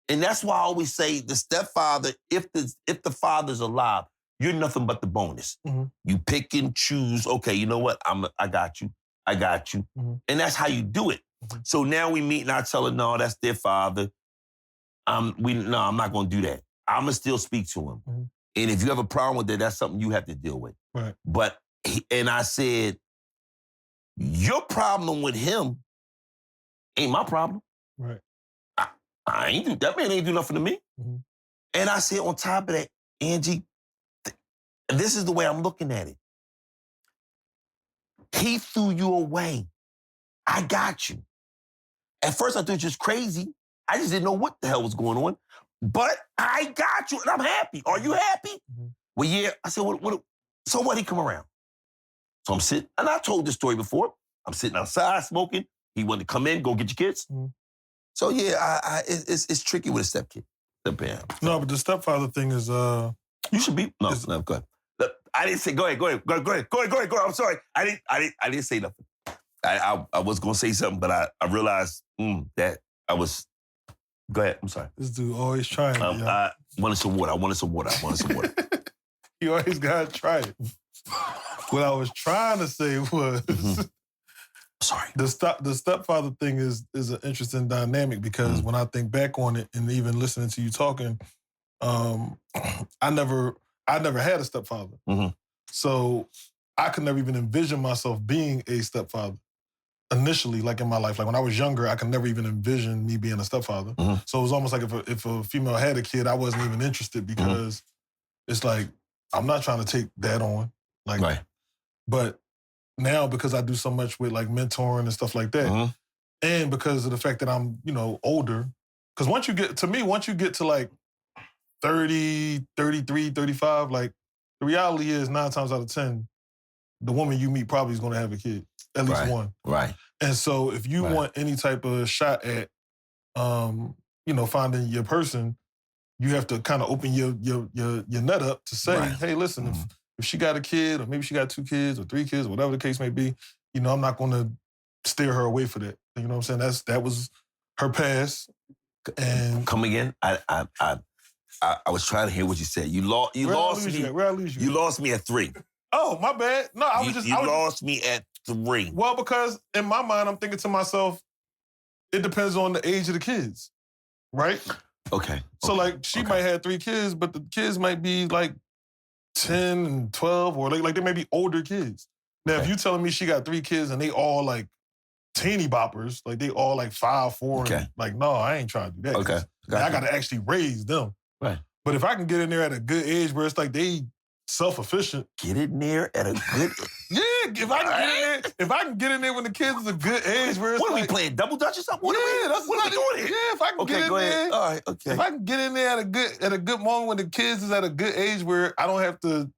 and that's why I always say the stepfather, if the father's alive, you're nothing but the bonus. Mm-hmm. You pick and choose, okay, you know what? I got you. Mm-hmm. And that's how you do it. Mm-hmm. So now we meet and I tell her, no, that's their father. I'm not gonna do that. I'm gonna still speak to him. Mm-hmm. And if you have a problem with that, that's something you have to deal with. Right. But, and I said, your problem with him ain't my problem. Right. I ain't do, that man ain't do nothing to me. Mm-hmm. And I said, on top of that, Angie, this is the way I'm looking at it. He threw you away. I got you. At first, I thought you was crazy. I just didn't know what the hell was going on. But I got you, and I'm happy. Are you happy? Mm-hmm. Well, yeah. I said, so what? He come around. So I'm sitting, and I told this story before. I'm sitting outside smoking. He wanted to come in, go get your kids. Mm-hmm. So yeah, it's tricky with a stepkid. No, but the stepfather thing is you should be no, go ahead. Look, I didn't say go ahead. I'm sorry. I didn't say nothing. I was gonna say something, but I realized that I was. Go ahead. I'm sorry. This dude always trying. I wanted some water. You always gotta try it. What I was trying to say was, sorry. The stepfather thing is an interesting dynamic because when I think back on it and even listening to you talking, I never had a stepfather. Mm-hmm. So I could never even envision myself being a stepfather initially, like in my life. Like when I was younger, I could never even envision me being a stepfather. Mm-hmm. So it was almost like if a female had a kid, I wasn't even interested because it's like, I'm not trying to take that on. Like, right. But now because I do so much with like mentoring and stuff like that, and because of the fact that I'm, older, because once you get to like 30, 33, 35, like the reality is 9 times out of 10, the woman you meet probably is going to have a kid, at least one. Right. And so if you want any type of shot at, finding your person, you have to kind of open your net up to say, hey, listen, if she got a kid or maybe she got 2 kids or 3 kids, whatever the case may be, I'm not going to steer her away for that. You know what I'm saying? That was her past. And come again? I was trying to hear what you said. You lost me. Where I lose you? You lost me at 3. Oh, my bad. No, You lost me at 3. Well, because in my mind, I'm thinking to myself, it depends on the age of the kids, right? Okay. So like she might have 3 kids, but the kids might be like 10 and 12, or like they may be older kids. Now, if you telling me she got 3 kids and they all like teeny boppers, like they all like 5, 4, and like, no, I ain't trying to do that. Okay. I got to actually raise them. Right. But if I can get in there at a good age where it's like they self-efficient. Get in there at a good Yeah, if I can get in there when the kids is a good age where it's what are like, we playing? Double Dutch or something? What are we doing here? Yeah, if I can get in go there. Ahead. All right, okay. If I can get in there at a good moment when the kids is at a good age where I don't have to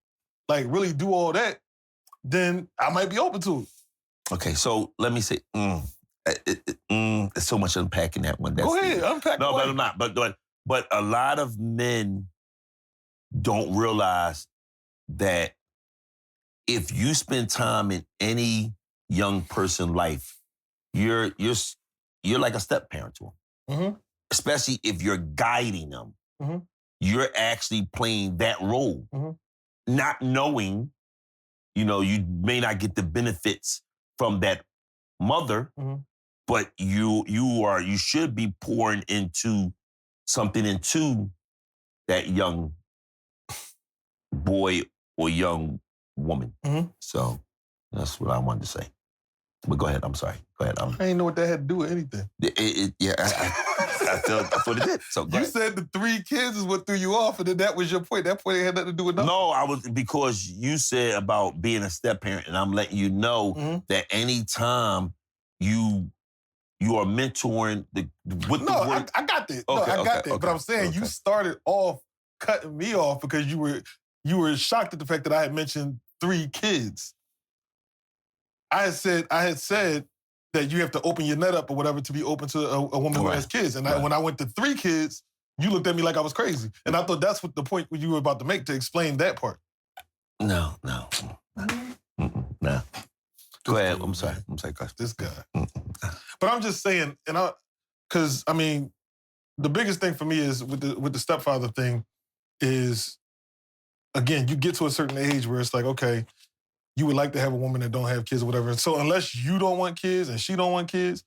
like really do all that, then I might be open to it. Okay, so let me say, there's so much unpacking that one. Go ahead, unpack. No, but I'm not. But a lot of men don't realize that if you spend time in any young person's life, you're like a step parent to them. Mm-hmm. Especially if you're guiding them. Mm-hmm. You're actually playing that role. Mm-hmm. Not knowing, you may not get the benefits from that mother, but you should be pouring into something into that young boy or young woman. Mm-hmm. So that's what I wanted to say. But go ahead. I'm sorry. Go ahead. I didn't know what that had to do with anything. I thought it did. So you said the 3 kids is what threw you off, and then that was your point. That point had nothing to do with nothing. No, because you said about being a step parent, and I'm letting you know that anytime you are mentoring the work. I got that. Okay, I got that. But I'm saying you started off cutting me off because you you were shocked at the fact that I had mentioned 3 kids. I had said that you have to open your net up or whatever to be open to a woman who has kids. And when I went to 3 kids, you looked at me like I was crazy. And I thought that's what the point you were about to make, to explain that part. No. Go ahead. I'm sorry. This guy. But I'm just saying, because I mean, the biggest thing for me is with the stepfather thing is, again, you get to a certain age where it's like, okay, you would like to have a woman that don't have kids or whatever. So unless you don't want kids and she don't want kids,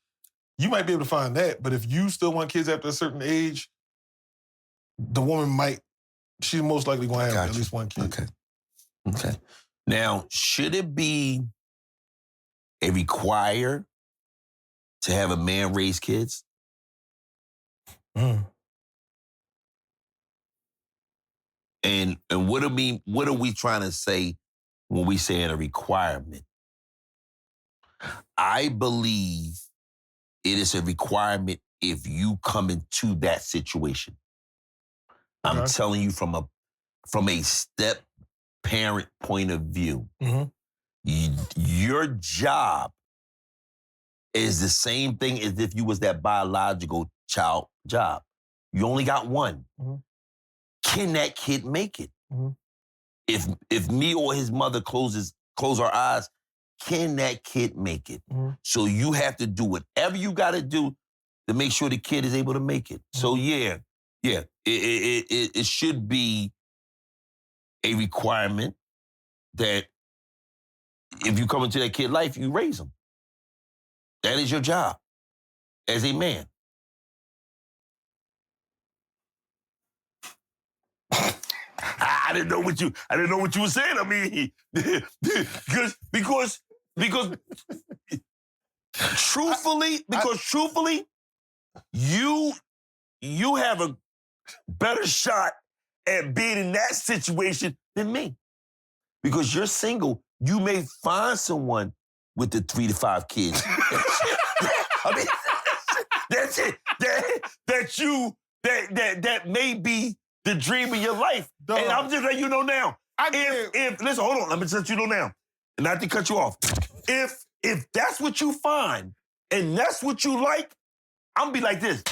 you might be able to find that. But if you still want kids after a certain age, the woman she's most likely going to have at least one kid. Okay. Now, should it be a require to have a man raise kids? And what are we trying to say when we say a requirement? I believe it is a requirement if you come into that situation. I'm telling you from a step parent point of view. Your job is the same thing as if you was that biological child job. You only got one. Can that kid make it? If me or his mother close our eyes, can that kid make it? So you have to do whatever you got to do to make sure the kid is able to make it. So yeah, it should be a requirement that if you come into that kid's life, you raise them. That is your job as a man. I didn't know what you were saying. I mean, because truthfully, you have a better shot at being in that situation than me. Because you're single, you may find someone with the 3 to 5 kids. I mean, that's it. That may be the dream of your life. Duh. And I'm just letting you know now. Listen, hold on. Let me just let you know now. And not to cut you off. If that's what you find and that's what you like, I'm gonna be like this.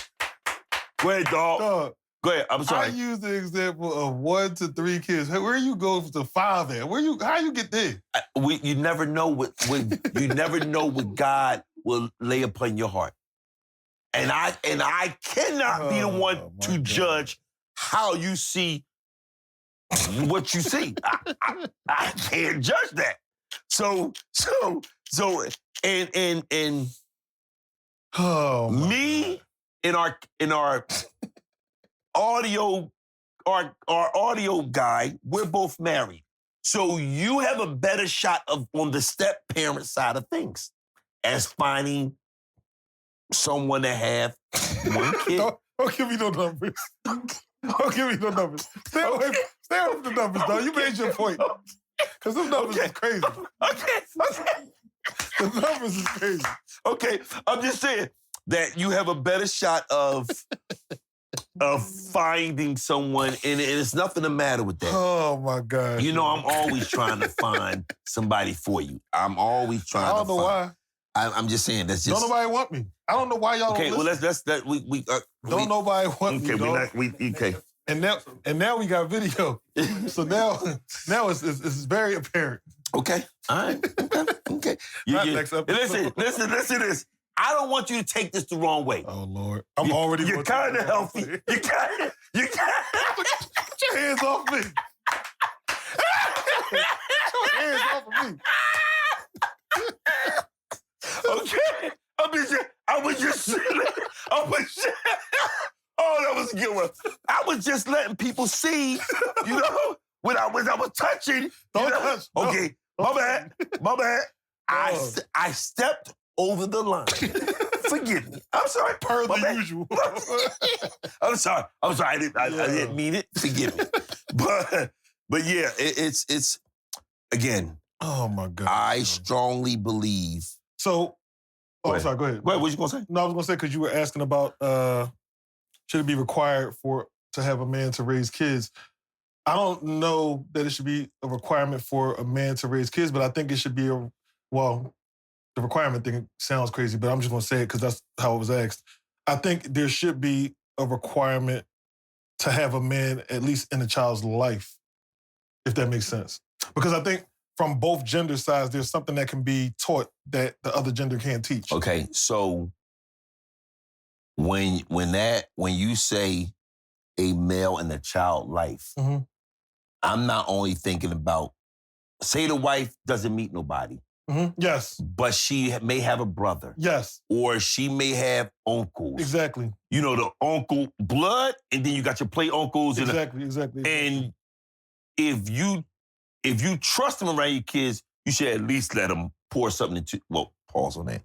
Go ahead, dog. Go ahead. I'm sorry. I use the example of 1 to 3 kids. Where you go to 5 at? How you get there? You never know what God will lay upon your heart. And I cannot be the one to judge how you see what you see. I can't judge that. So me in our audio guy, we're both married. So you have a better shot on the step parent side of things as finding someone to have one kid. Don't give me no numbers. Don't give me no numbers. Stay away from the numbers, dog. You made your point. Because them numbers is crazy. Okay. The numbers is crazy. Okay, I'm just saying that you have a better shot of finding someone, and it's nothing the matter with that. Oh, my God. You know, I'm always trying to find somebody for you. I'm always trying to find. I don't know why. I'm just saying, that's just... Don't nobody want me. I don't know why y'all don't listen. Don't nobody want me, dog. Okay. And now we got video. So now it's very apparent. Okay. All right. Okay. Next episode. Listen to this. I don't want you to take this the wrong way. Oh, Lord. You're kind of healthy. You kind of... Get your hands off me. Get your hands off of me. Okay. I was just oh, that was a good one. I was just letting people see, you know, when I was touching. Don't touch. Okay. My bad. I stepped over the line. Forgive me. I'm sorry. Per the usual. I'm sorry. I didn't mean it. Forgive me. But yeah, it's again. Oh my God. I strongly believe. So, I'm sorry. Go ahead. Wait, what you gonna say? No, I was gonna say because you were asking about should it be required to have a man to raise kids? I don't know that it should be a requirement for a man to raise kids, but I think it should be the requirement thing sounds crazy, but I'm just going to say it because that's how it was asked. I think there should be a requirement to have a man at least in a child's life, if that makes sense. Because I think from both gender sides, there's something that can be taught that the other gender can't teach. Okay, so when you say a male in a child life, I'm not only thinking about, say the wife doesn't meet nobody. Yes. But she may have a brother. Yes. Or she may have uncles. Exactly. You know, the uncle blood, and then you got your play uncles. Exactly. And if you trust them around your kids, you should at least let them pour something into, well, pause on that.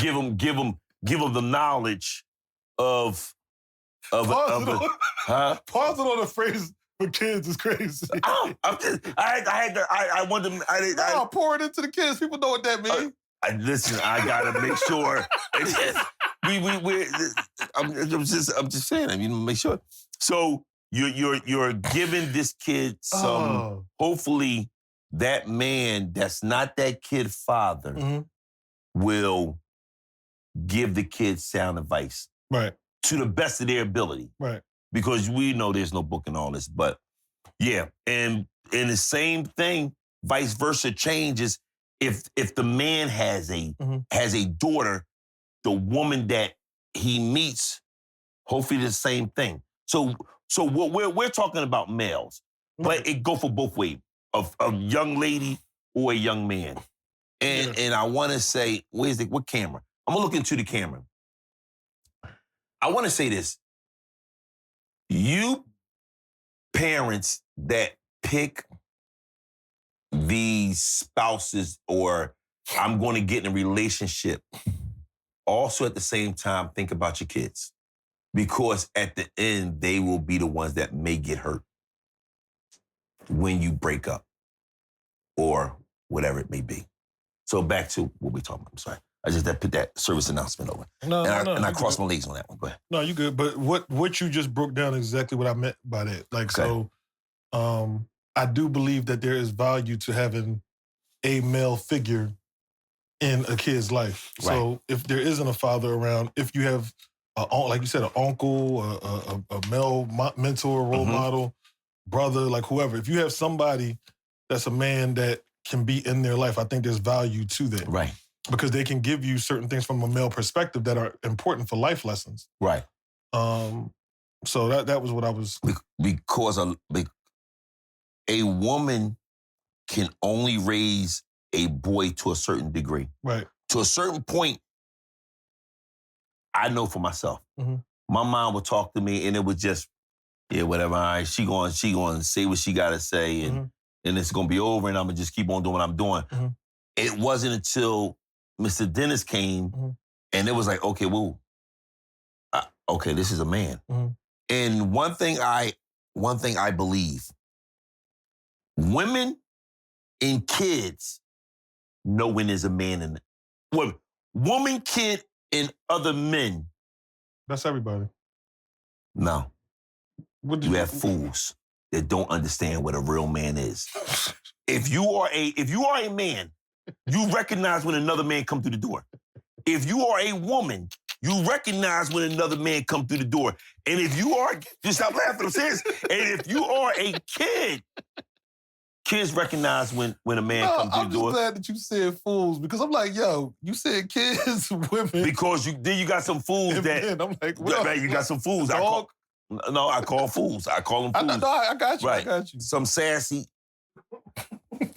Give them the knowledge of Pause it on the phrase for kids is crazy. I want them. Pour it into the kids. People know what that means. Listen, I gotta make sure. I'm just saying. I mean, make sure. So you're giving this kid some. Hopefully, that man that's not that kid father will give the kid sound advice. Right. To the best of their ability. Right. Because we know there's no book in all this. But yeah, and the same thing, vice versa changes if the man has a daughter, the woman that he meets, hopefully the same thing. So what we're talking about males, but it go for both ways, of a young lady or a young man. And I want to say, what camera? I'm gonna look into the camera. I want to say this. You parents that pick these spouses or I'm going to get in a relationship, also at the same time think about your kids. Because at the end, they will be the ones that may get hurt when you break up or whatever it may be. So back to what we're talking about. I'm sorry. I just put that service announcement over. I crossed my legs on that one. Go ahead. No, you good. But what you just broke down is exactly what I meant by that. Like, okay. So I do believe that there is value to having a male figure in a kid's life. Right. So if there isn't a father around, if you have, like you said, an uncle, a male mentor, role model, brother, like whoever, if you have somebody that's a man that can be in their life, I think there's value to that. Right. Because they can give you certain things from a male perspective that are important for life lessons. Right. So that was what I was... Because a woman can only raise a boy to a certain degree. Right. To a certain point, I know for myself. My mom would talk to me and it was just, yeah, whatever, all right, she going to say what she got to say and it's going to be over and I'm going to just keep on doing what I'm doing. It wasn't until Mr. Dennis came and it was like, okay, well, okay, this is a man. And one thing I believe, women and kids know when there's a man in it. Woman, kid, and other men. That's everybody. No. You have fools that don't understand what a real man is. If you are a man, you recognize when another man come through the door. If you are a woman, you recognize when another man come through the door. And if you are, just stop laughing, I'm serious. And if you are a kid, kids recognize when a man comes through the door. I'm just glad that you said fools because I'm like, yo, you said kids, women. Because then you got some fools that. I'm like, well, right, you got some fools. I call fools. I call them fools. I got you. Right. I got you. Some sassy.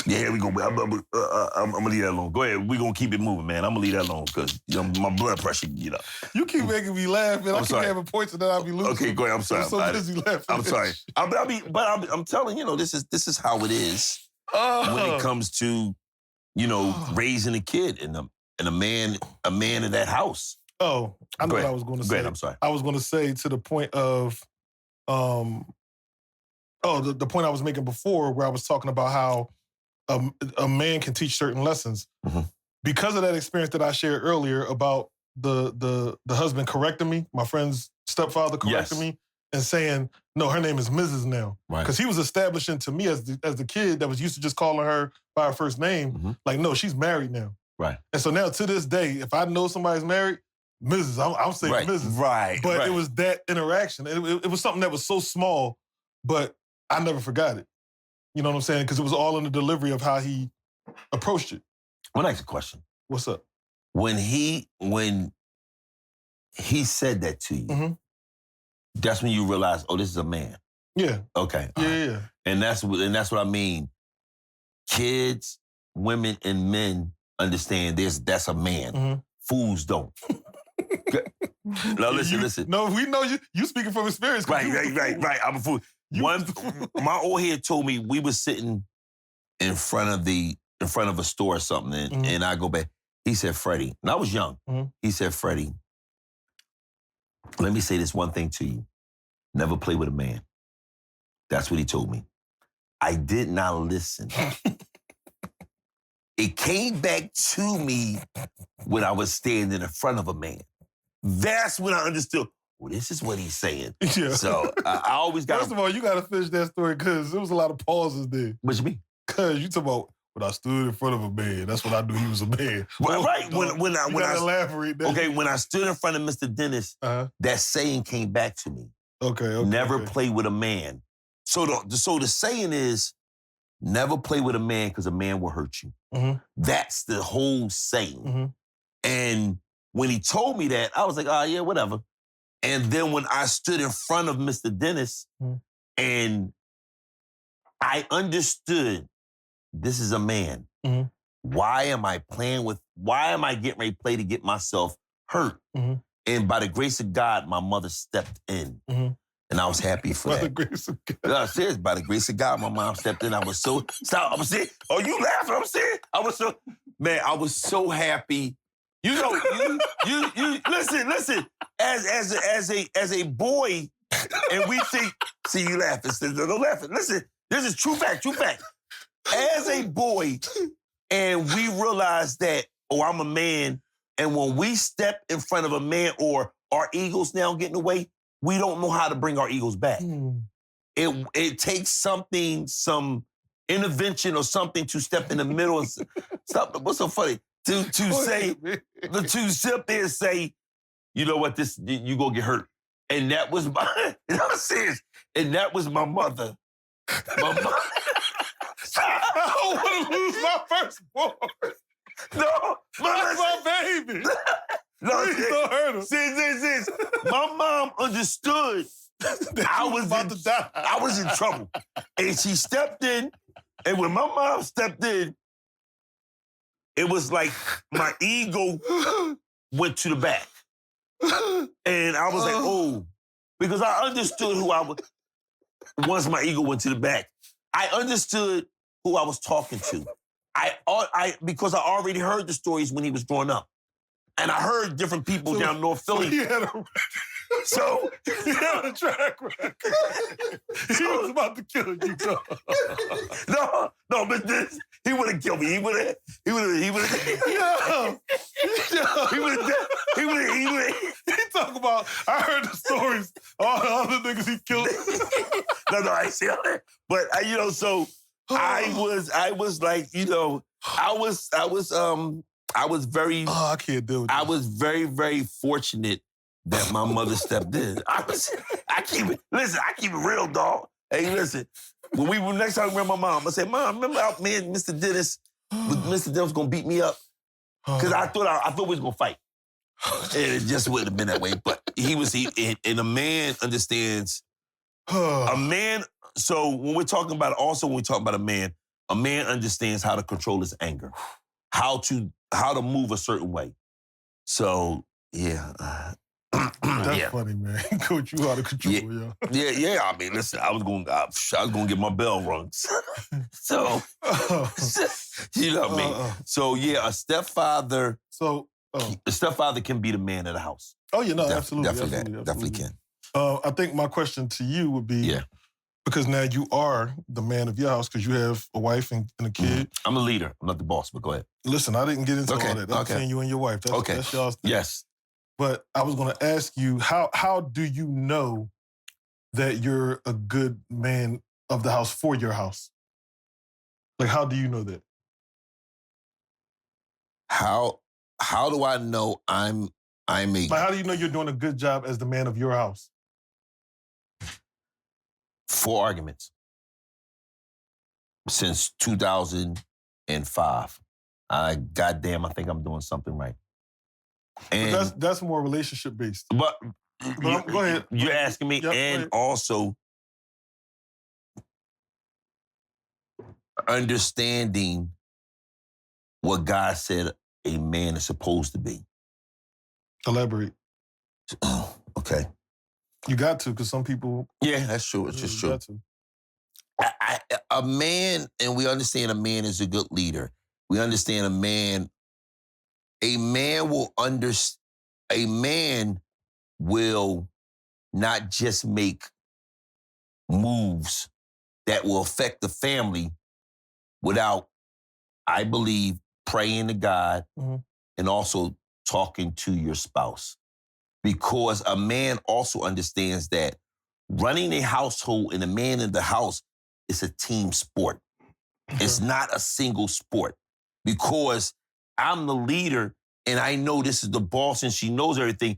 Yeah, here we go. I'm gonna leave that alone. Go ahead. We're gonna keep it moving, man. I'm gonna leave that alone because my blood pressure, You keep making me laugh, man. I keep having points that I'll be losing. Okay, go ahead. I'm sorry. I'm so busy laughing. I'm sorry. I'm telling you, this is how it is when it comes to, raising a kid and a man in that house. Oh, I know what I was going to say. Go ahead, I'm sorry. I was going to say to the point of, the point I was making before where I was talking about how a man can teach certain lessons. Because of that experience that I shared earlier about the husband correcting me, my friend's stepfather correcting me, and saying, no, her name is Mrs. now. Right. Because he was establishing to me as the kid that was used to just calling her by her first name, like, no, she's married now. Right. And so now to this day, if I know somebody's married, Mrs., I'm saying Mrs. Right. But it was that interaction. It was something that was so small, but I never forgot it. You know what I'm saying? Because it was all in the delivery of how he approached it. I want to ask a question. What's up? When he said that to you, that's when you realize, oh, this is a man. Yeah. Okay. Yeah. And that's what I mean. Kids, women, and men understand that's a man. Fools don't. Now listen. No, we know you speaking from experience. Right. I'm a fool. My old head told me we were sitting in front of a store or something, and I go back. He said, Freddie, and I was young. He said, Freddie, let me say this one thing to you. Never play with a man. That's what he told me. I did not listen. It came back to me when I was standing in front of a man. That's when I understood, well, this is what he's saying. Yeah. So I always got. First of all, you got to finish that story because there was a lot of pauses there. What you mean? Because you talk about when I stood in front of a man. That's when I knew he was a man. Right. When I elaborate. Okay, when I stood in front of Mr. Dennis, that saying came back to me. Okay. Never play with a man. So the saying is, never play with a man because a man will hurt you. That's the whole saying. And when he told me that, I was like, oh, yeah, whatever. And then when I stood in front of Mr. Dennis and I understood this is a man. Why am I getting ready to play to get myself hurt? And by the grace of God, my mother stepped in. And I was happy for that. By the grace of God. No, I'm serious. By the grace of God, my mom stepped in. I was so, stop, I'm serious. Oh, you laughing? I'm serious. I was so happy. You know, you listen. As a boy, and we think, see you laughing, sister, don't laugh. Listen, this is true fact. As a boy, and we realize that, oh, I'm a man, and when we step in front of a man or our egos now getting away, we don't know how to bring our egos back. It takes some intervention or something to step in the middle and stop. What's so funny? To sit there and say, you know what, you gonna get hurt. And that was my, I'm serious. And that was my mother. My mother. I don't want to lose my firstborn. No, that's my baby. No, please don't hurt him. See, my mom understood I was about to die. I was in trouble. And she stepped in, and when my mom stepped in, it was like my ego went to the back. And I was like, oh, because I understood who I was. Once my ego went to the back, I understood who I was talking to. Because I already heard the stories when he was growing up. And I heard different people down North Philly. So he had a track record. He was about to kill you. No, but he would have killed me. He would have. He talk about, I heard the stories, all the other niggas he killed. No, I see that. But so I was like, I was very. Oh, I can't do it. I was very, very fortunate that my mother stepped in. I keep it real, dog. Hey, listen. When next time we met my mom, I said, Mom, remember how Mr. Dennis was gonna beat me up? Because I thought we was gonna fight. And it just wouldn't have been that way. But and a man understands. A man. So when we're talking about a man understands how to control his anger, how to move a certain way. So yeah. That's funny, man. Coach, you out of control, yo. Yeah. I mean, listen, I was gonna get my bell rung. So, you know what I mean. So yeah, a stepfather. A stepfather can be the man of the house. Oh, yeah, no, absolutely. Definitely can. I think my question to you would be, because now you are the man of your house because you have a wife and a kid. I'm a leader. I'm not the boss, but go ahead. Listen, I didn't get into all that. That's between you and your wife. That's y'all's thing. Yes. But I was going to ask you, how do you know that you're a good man of the house for your house? Like, how do you know that? How do I know I'm a Like, how do you know you're doing a good job as the man of your house? 4 arguments since 2005. Goddamn, I think I'm doing something right. And But that's more relationship based. But go ahead. You're asking me, Yep, and also understanding what God said a man is supposed to be. Elaborate. Okay. You got to, because some people. Yeah, that's true. It's just true. Got to. A man, and we understand a man is a good leader. We understand a man will not just make moves that will affect the family without, I believe, praying to God and also talking to your spouse. Because a man also understands that running a household and a man in the house is a team sport. It's not a single sport. Because I'm the leader and I know this is the boss and she knows everything.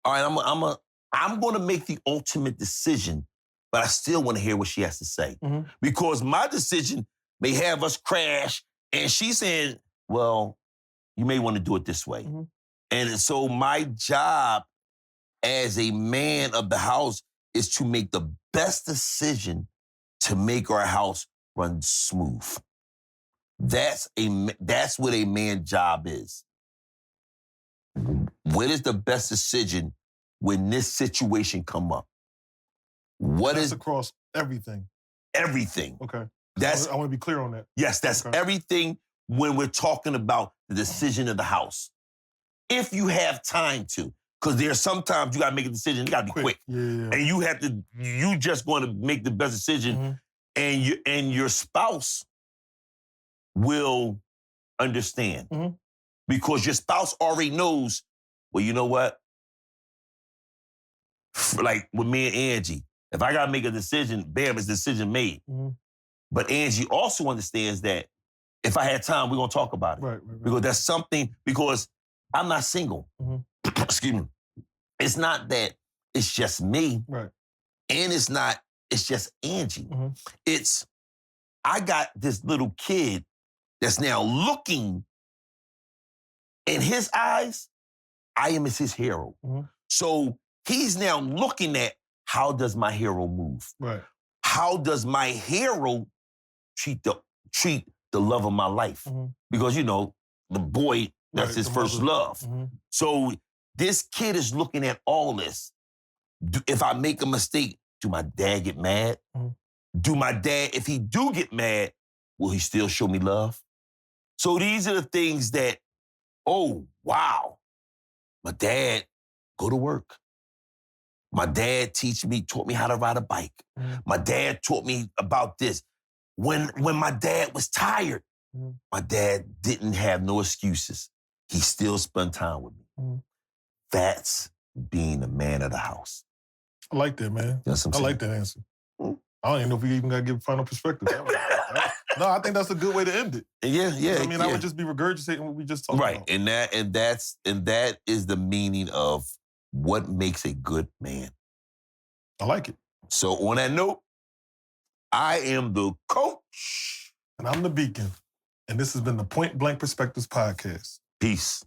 All right, I'm going to make the ultimate decision, but I still want to hear what she has to say. Because my decision may have us crash and she's saying, well, you may want to do it this way. And so my job as a man of the house is to make the best decision to make our house run smooth. That's what a man's job is. What is the best decision when this situation come up? That's across everything. Everything. Okay. I want to be clear on that. Yes, that's everything when we're talking about the decision of the house. If you have time to, because there's sometimes you got to make a decision, you got to be quick. Yeah. And you just want to make the best decision, and your spouse will understand. Because your spouse already knows, well, you know what? Like with me and Angie, if I got to make a decision, bam, it's a decision made. But Angie also understands that if I had time, we're going to talk about it. Right. Because that's something, because I'm not single. Excuse me. It's not that it's just me. Right. And it's just Angie. It's, I got this little kid that's now looking, in his eyes, I am his hero. So he's now looking at, how does my hero move? Right. How does my hero treat the love of my life? Because, the boy, that's his first love. So this kid is looking at all this. If I make a mistake, do my dad get mad? Do my dad, if he do get mad, will he still show me love? So these are the things that, oh, wow. My dad go to work. My dad taught me how to ride a bike. My dad taught me about this. When my dad was tired, my dad didn't have no excuses. He still spent time with me. That's being a man of the house. I like that, man. I like that answer. I don't even know if we even got to give final perspective. No, I think that's a good way to end it. Yeah. I would just be regurgitating what we just talked about. Right, and that is the meaning of what makes a good man. I like it. So on that note, I am the coach. And I'm the beacon. And this has been the Point Blank Perspectives Podcast. Peace.